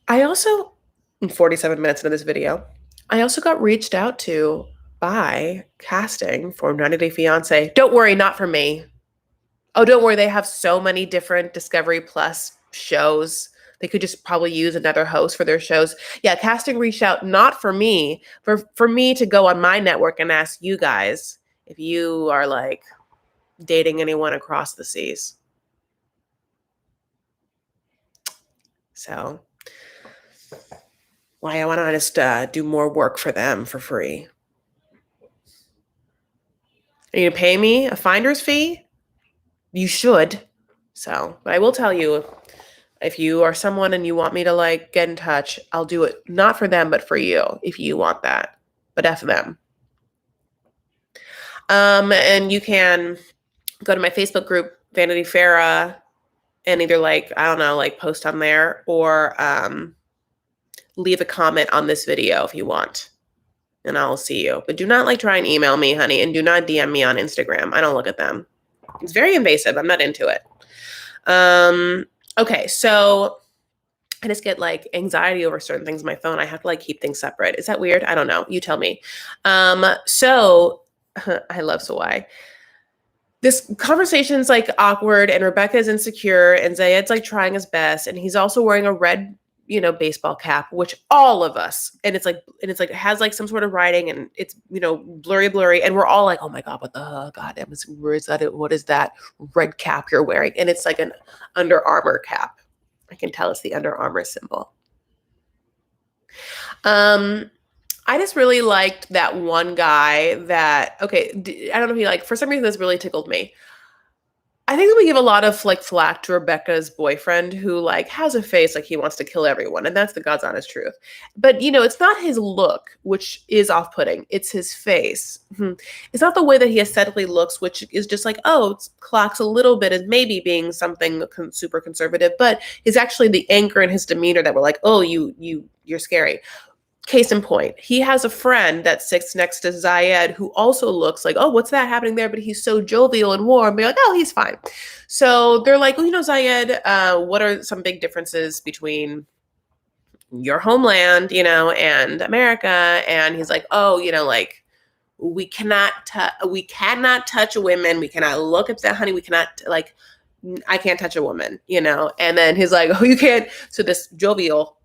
I also, in 47 minutes into this video, I also got reached out to by casting for 90 Day Fiancé. Don't worry, not for me. Oh, don't worry. They have so many different Discovery Plus shows. They could just probably use another host for their shows. Yeah, casting reached out, not for me, for me to go on my network and ask you guys if you are like dating anyone across the seas. So why don't I just do more work for them for free? Are you gonna pay me a finder's fee? You should. So, but I will tell you, if you are someone and you want me to like get in touch, I'll do it not for them, but for you if you want that. But F them. And you can go to my Facebook group, Vanity Farah, and either like, I don't know, like post on there or leave a comment on this video if you want. And I'll see you. But do not like try and email me, honey, and do not DM me on Instagram. I don't look at them. It's very invasive. I'm not into it. Okay, so I just get like anxiety over certain things on my phone. I have to like keep things separate. Is that weird? I don't know. You tell me. So I love Sawai. This conversation's like awkward and Rebecca's insecure and Zayed's like trying his best. And he's also wearing a red, you know, baseball cap, which all of us, and it's like it has like some sort of writing and it's, you know, blurry. And we're all like, oh my God, what the goddamn where is that? What is that red cap you're wearing? And it's like an Under Armour cap. I can tell it's the Under Armour symbol. I just really liked that one guy that, okay, I don't know if you like, for some reason this really tickled me. I think that we give a lot of like flack to Rebecca's boyfriend who like has a face like he wants to kill everyone, and that's the God's honest truth. But it's not his look which is off-putting. It's his face. It's not the way that he aesthetically looks, which is just like, oh, it clocks a little bit as maybe being something super conservative, but is actually the anchor in his demeanor that we're like, oh, you're scary. Case in point, he has a friend that sits next to Zayed who also looks like, oh, what's that happening there? But he's so jovial and warm. They're like, oh, he's fine. So they're like, oh, Zayed, what are some big differences between your homeland, and America? And he's like, oh, like we cannot touch women. We cannot look at that, honey. We cannot like, I can't touch a woman, And then he's like, oh, you can't. So this jovial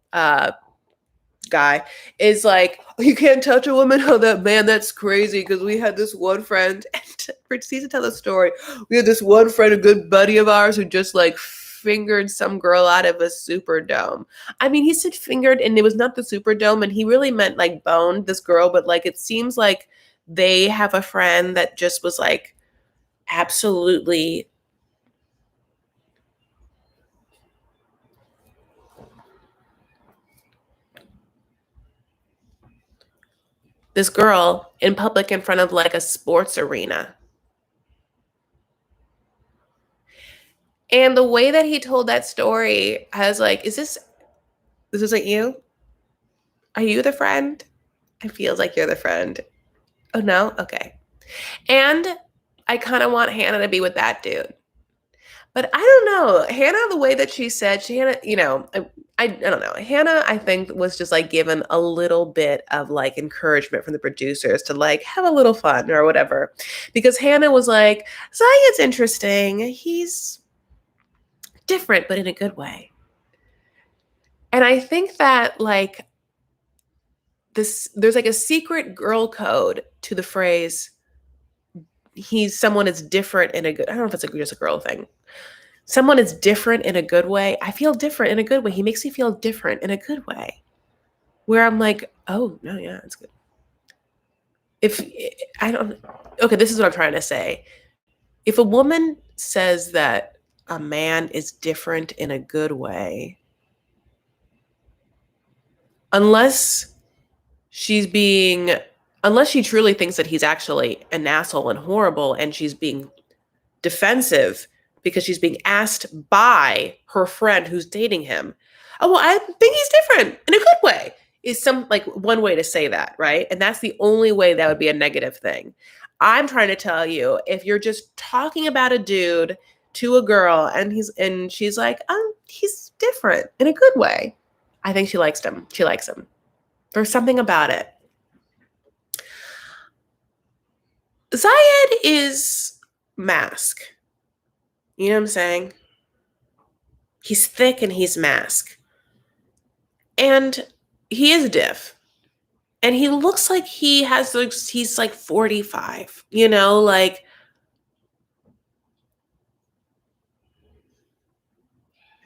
guy is like, oh, you can't touch a woman. Oh, that man, that's crazy. Because we had this one friend, and proceeds to tell a story. We had this one friend, a good buddy of ours, who just like fingered some girl out of a Superdome. I mean, he said fingered, and it was not the Superdome, and he really meant like boned this girl. But like, it seems like they have a friend that just was like absolutely this girl in public in front of like a sports arena. And the way that he told that story, I was like, this isn't you? Are you the friend? It feels like you're the friend. Oh, no? Okay. And I kind of want Hannah to be with that dude. But I don't know. Hannah, the way that she said, Hannah, I don't know. Hannah, I think, was just like given a little bit of like encouragement from the producers to like have a little fun or whatever. Because Hannah was like, Zayed's interesting. He's different, but in a good way. And I think that like there's like a secret girl code to the phrase, someone is different in a good, I don't know if it's just a girl thing. Someone is different in a good way. I feel different in a good way. He makes me feel different in a good way. Where I'm like, oh, no, yeah, it's good. Okay, this is what I'm trying to say. If a woman says that a man is different in a good way, unless she truly thinks that he's actually an asshole and horrible, and she's being defensive because she's being asked by her friend who's dating him, oh, well, I think he's different in a good way, is some like one way to say that, right? And that's the only way that would be a negative thing. I'm trying to tell you, if you're just talking about a dude to a girl and she's like, oh, he's different in a good way, I think she likes him. She likes him. There's something about it. Zayed is mask. You know what I'm saying? He's thick and he's mask. And he is diff. And he looks like he's like 45, like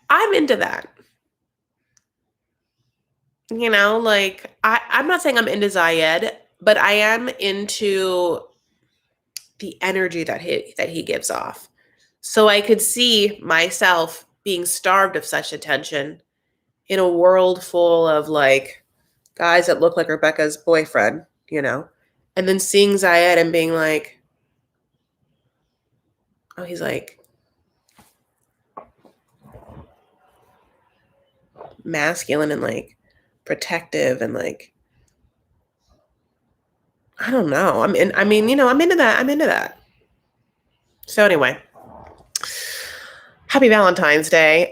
I'm into that. Like I'm not saying I'm into Zayed, but I am into the energy that he gives off. So I could see myself being starved of such attention in a world full of like guys that look like Rebecca's boyfriend, and then seeing Zayed and being like, oh, he's like masculine and like protective and like, I don't know. I'm into that. I'm into that. So anyway, happy Valentine's Day.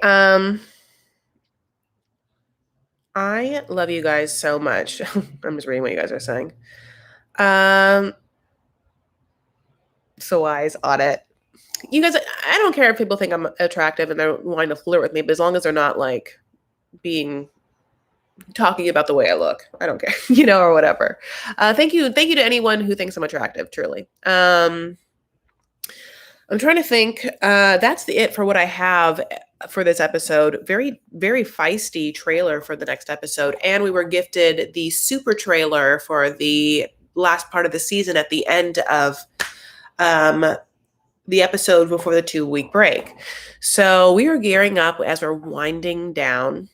I love you guys so much. I'm just reading what you guys are saying. So wise audit. You guys, I don't care if people think I'm attractive and they're wanting to flirt with me, but as long as they're not like talking about the way I look, I don't care, or whatever. Thank you to anyone who thinks I'm attractive, truly. I'm trying to think. That's it for what I have for this episode. Very, very feisty trailer for the next episode. And we were gifted the super trailer for the last part of the season at the end of the episode before the 2-week break. So we are gearing up as we're winding down.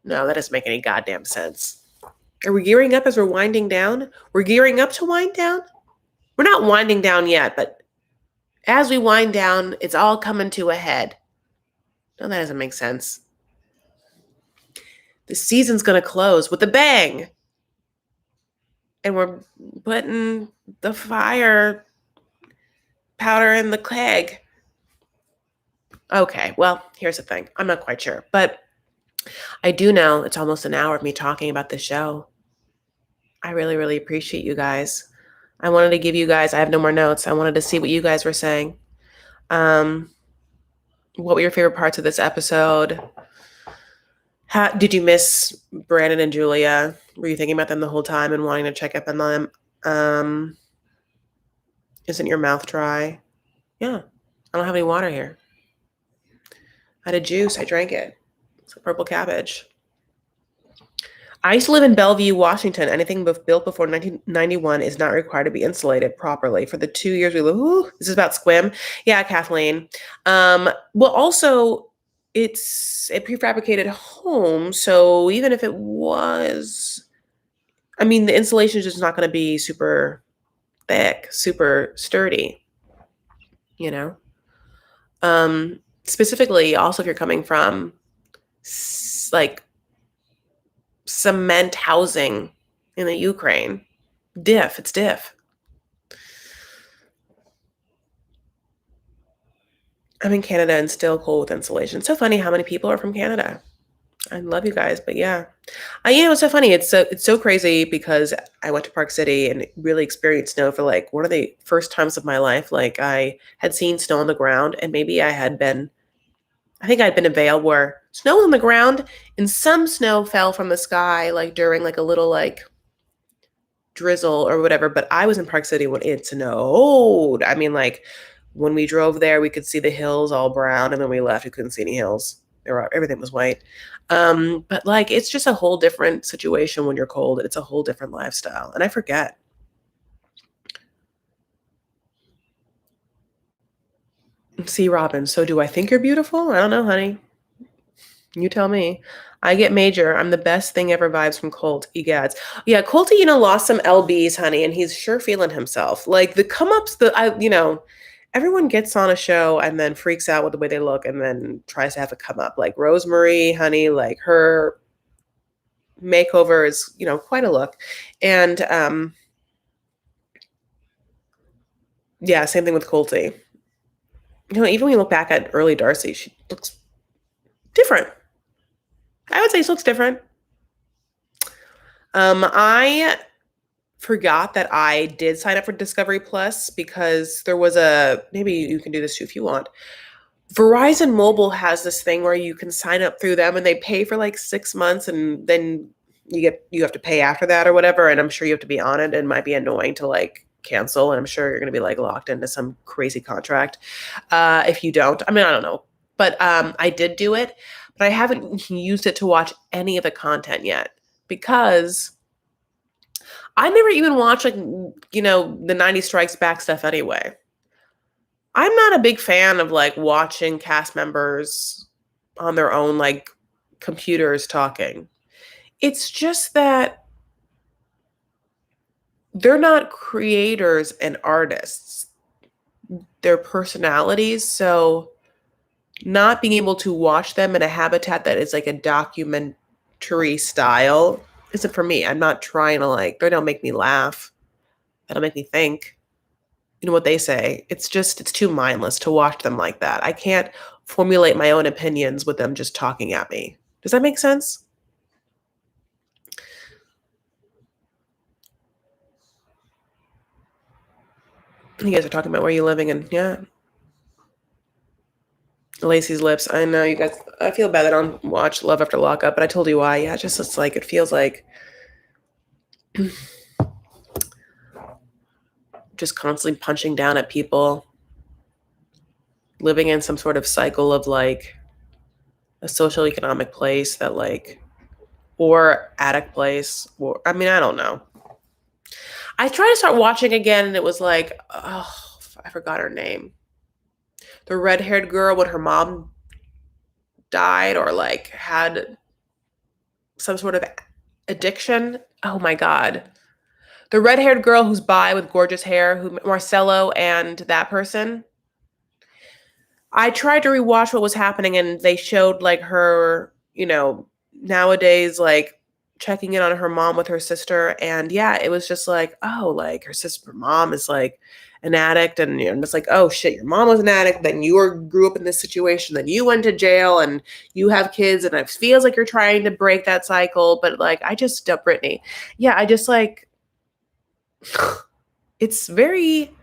No, that doesn't make any goddamn sense. Are we gearing up as we're winding down? We're gearing up to wind down? We're not winding down yet, but as we wind down, it's all coming to a head. No, that doesn't make sense. The season's going to close with a bang. And we're putting the fire powder in the keg. Okay, well, here's the thing. I'm not quite sure, but I do know it's almost an hour of me talking about the show. I really, really appreciate you guys. I wanted to give you guys, I have no more notes. I wanted to see what you guys were saying. What were your favorite parts of this episode? Did you miss Brandon and Julia? Were you thinking about them the whole time and wanting to check up on them? Isn't your mouth dry? Yeah, I don't have any water here. I had a juice. I drank it. It's a purple cabbage. I used to live in Bellevue, Washington. Anything built before 1991 is not required to be insulated properly. For the 2 years we lived, this is about Squim. Yeah, Kathleen. Well, also, it's a prefabricated home, so even if it was, I mean, the insulation is just not going to be super thick, super sturdy, you know? Specifically, also, if you're coming from, like, cement housing in the Ukraine. It's diff. I'm in Canada and still cold with insulation. It's so funny how many people are from Canada. I love you guys, but yeah. It's so funny. It's so crazy because I went to Park City and really experienced snow for like one of the first times of my life. Like I had seen snow on the ground, and maybe I think I'd been in Vail where snow was on the ground and some snow fell from the sky like during like a little like drizzle or whatever. But I was in Park City when it snowed. I mean, like when we drove there, we could see the hills all brown, and then we left, we couldn't see any hills. Everything was white. But like it's just a whole different situation when you're cold. It's a whole different lifestyle. And I forget. See, Robin, so do I think you're beautiful? I don't know, honey. You tell me. I get major. I'm the best thing ever vibes from Colt. Egads. Yeah, Colty, lost some LBs, honey, and he's sure feeling himself. Like the come ups, everyone gets on a show and then freaks out with the way they look and then tries to have a come up. Like Rosemary, honey, like her makeover is, quite a look. And yeah, same thing with Colty. Even when you look back at early Darcy, she looks different. I would say she looks different. I forgot that I did sign up for Discovery Plus because there was maybe you can do this too if you want. Verizon Mobile has this thing where you can sign up through them and they pay for like 6 months and then you have to pay after that or whatever. And I'm sure you have to be on it. It might be annoying to like cancel, and I'm sure you're going to be like locked into some crazy contract if you don't. I mean, I don't know, but I did do it, but I haven't used it to watch any of the content yet because I never even watched like the 90 Strikes Back stuff anyway. I'm not a big fan of like watching cast members on their own like computers talking. It's just that they're not creators and artists. They're personalities. So not being able to watch them in a habitat that is like a documentary style isn't for me. I'm not trying to they don't make me laugh. They don't make me think. You know what they say? It's too mindless to watch them like that. I can't formulate my own opinions with them just talking at me. Does that make sense? You guys are talking about where you're living, and yeah. Lacey's lips. I know you guys. I feel bad that I don't watch Love After Lockup, but I told you why. Yeah, it feels like just constantly punching down at people, living in some sort of cycle of like a social economic place that or attic place, or I mean, I don't know. I tried to start watching again and it was like, oh, I forgot her name. The red-haired girl when her mom died or like had some sort of addiction. Oh my God. The red-haired girl who's bi with gorgeous hair, who Marcello and that person. I tried to rewatch what was happening and they showed like her, nowadays like checking in on her mom with her sister. And yeah, it was just like, oh, like her mom is like an addict. And it's like, oh shit, your mom was an addict. Then you grew up in this situation. Then you went to jail and you have kids. And it feels like you're trying to break that cycle. But like, Brittany. Yeah, I just like, it's very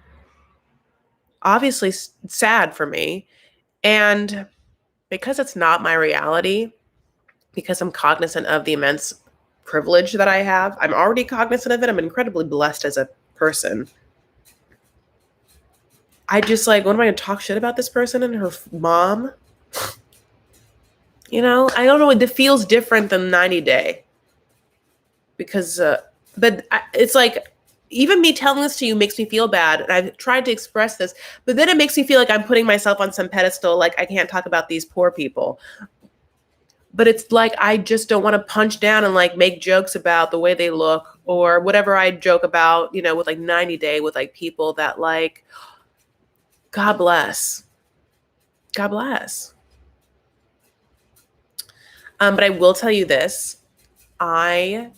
obviously sad for me. And because it's not my reality, because I'm cognizant of the immense privilege that I have, I'm already cognizant of it. I'm incredibly blessed as a person. I just like, what am I going to talk shit about this person and her mom? I don't know. It feels different than 90 Day. Because, it's like, even me telling this to you makes me feel bad. And I've tried to express this, but then it makes me feel like I'm putting myself on some pedestal. Like I can't talk about these poor people. But it's like, I just don't want to punch down and like make jokes about the way they look or whatever I joke about, with like 90 Day, with like people that like, God bless. God bless. But I will tell you this. I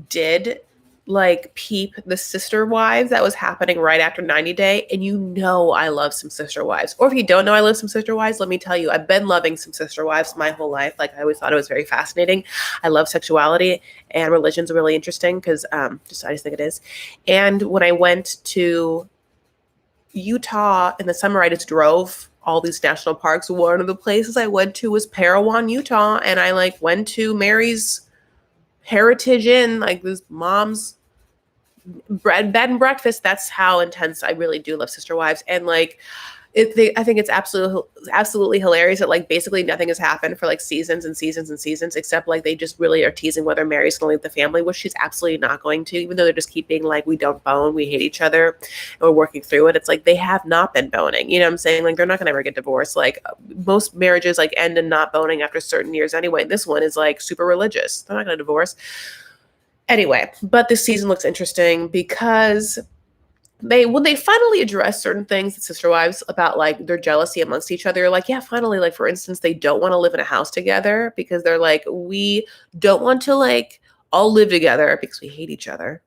did like peep the Sister Wives that was happening right after 90 Day. And I love some Sister Wives. Or if you don't know I love some Sister Wives, let me tell you, I've been loving some Sister Wives my whole life. Like I always thought it was very fascinating. I love sexuality and religions are really interesting because I just think it is. And when I went to Utah in the summer, I just drove all these national parks. One of the places I went to was Parowan, Utah. And I like went to Mary's Heritage Inn, like this mom's bed and breakfast. That's how intense I really do love Sister Wives. And like I think it's absolutely hilarious that like basically nothing has happened for like seasons and seasons and seasons, except like they just really are teasing whether Mary's gonna leave the family, which she's absolutely not going to, even though they're just keep being like, we don't bone, we hate each other, and we're working through it. It's like they have not been boning. You know what I'm saying? Like they're not gonna ever get divorced. Like most marriages like end in not boning after certain years anyway. This one is like super religious. They're not gonna divorce. Anyway, but this season looks interesting because when they finally address certain things at Sister Wives about like their jealousy amongst each other, like, yeah, finally, like for instance, they don't want to live in a house together because they're like, we don't want to like all live together because we hate each other.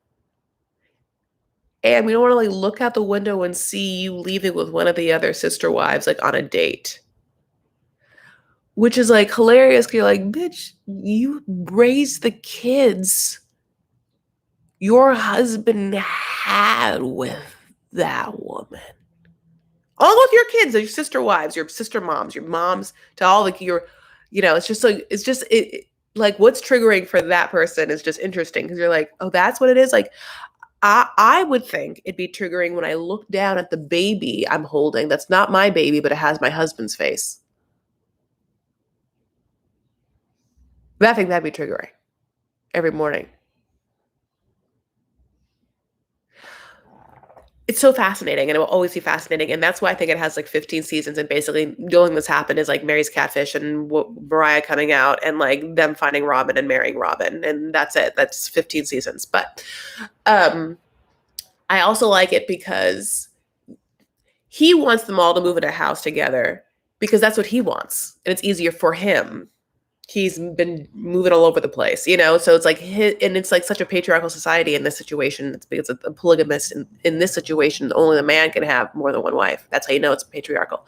And we don't want to like look out the window and see you leaving with one of the other Sister Wives like on a date. Which is like hilarious because you're like, bitch, you raised the kids your husband had with that woman. All of your kids, your sister wives, your sister moms, your moms, to all like it's just like, like what's triggering for that person is just interesting because you're like, oh, that's what it is. Like, I would think it'd be triggering when I look down at the baby I'm holding. That's not my baby, but it has my husband's face. But I think that'd be triggering every morning. It's so fascinating and it will always be fascinating. And that's why I think it has like 15 seasons. And basically the only thing that's happened is like Mary's catfish and Mariah coming out and like them finding Robin and marrying Robin. And that's it. That's 15 seasons. But I also like it because he wants them all to move in a house together because that's what he wants. And it's easier for him. He's been moving all over the place, so it's like and it's like such a patriarchal society in this situation. It's because a polygamist in this situation, only the man can have more than one wife. That's how you know it's patriarchal,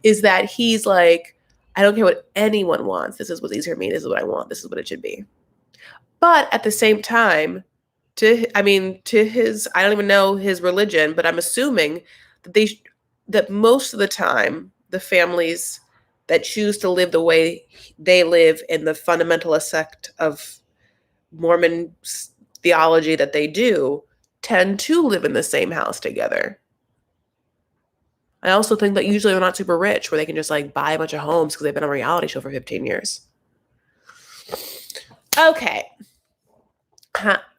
is that he's like, I don't care what anyone wants. This is what's easier for me. This is what I want. This is what it should be. But at the same time, to his, I don't even know his religion, but I'm assuming that that most of the time, the families that choose to live the way they live in the fundamentalist sect of Mormon theology that they do tend to live in the same house together. I also think that usually they're not super rich where they can just like buy a bunch of homes because they've been on a reality show for 15 years. Okay.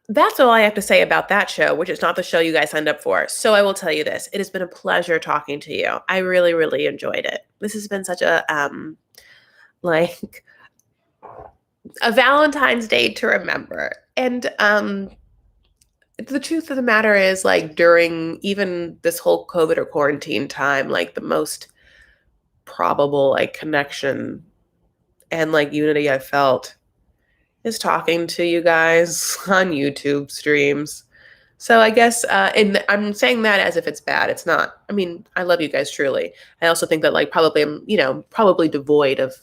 That's all I have to say about that show, which is not the show you guys signed up for. So I will tell you this. It has been a pleasure talking to you. I really, really enjoyed it. This has been such a like a Valentine's Day to remember. And the truth of the matter is, like, during even this whole COVID or quarantine time, like the most probable like connection and like unity I felt is talking to you guys on YouTube streams. So I guess, and I'm saying that as if it's bad. It's not. I mean, I love you guys truly. I also think that like probably I'm, probably devoid of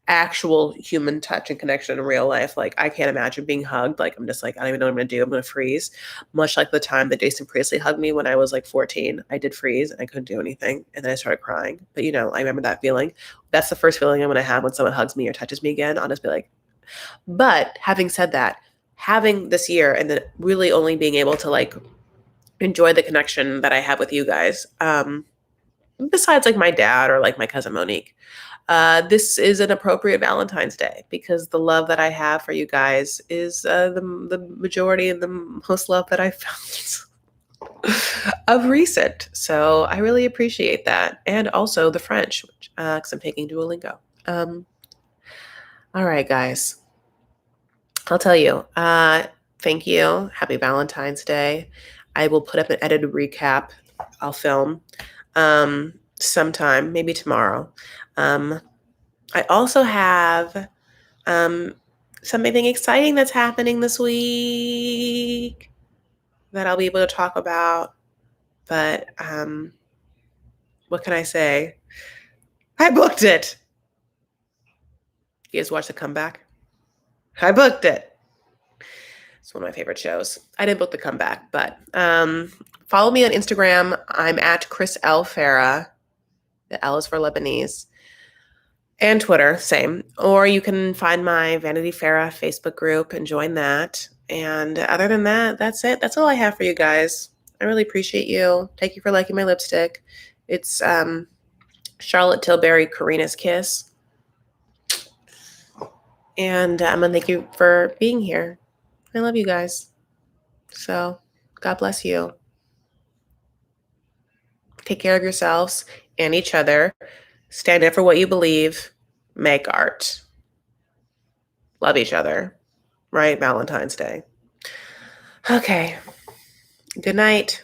actual human touch and connection in real life. Like I can't imagine being hugged. Like I'm just like, I don't even know what I'm gonna do. I'm gonna freeze. Much like the time that Jason Priestley hugged me when I was like 14. I did freeze and I couldn't do anything. And then I started crying. But I remember that feeling. That's the first feeling I'm gonna have when someone hugs me or touches me again. I'll just be like, but having said that, having this year and then really only being able to like enjoy the connection that I have with you guys, besides like my dad or like my cousin Monique, this is an appropriate Valentine's Day because the love that I have for you guys is the majority and the most love that I felt of recent. So I really appreciate that. And also the French, because I'm taking Duolingo. All right, guys. I'll tell you. Thank you. Happy Valentine's Day. I will put up an edited recap. I'll film sometime, maybe tomorrow. I also have something exciting that's happening this week that I'll be able to talk about. But what can I say? I booked it. You guys watch The Comeback? I booked it. It's one of my favorite shows. I didn't book The Comeback, but follow me on Instagram. I'm at Chris L. Farah. The L is for Lebanese. And Twitter, same. Or you can find my Vanity Farah Facebook group and join that. And other than that, that's it. That's all I have for you guys. I really appreciate you. Thank you for liking my lipstick. It's Charlotte Tilbury Karina's Kiss. And I'm going to thank you for being here. I love you guys. So God bless you. Take care of yourselves and each other. Stand up for what you believe. Make art. Love each other. Right? Valentine's Day. Okay. Good night.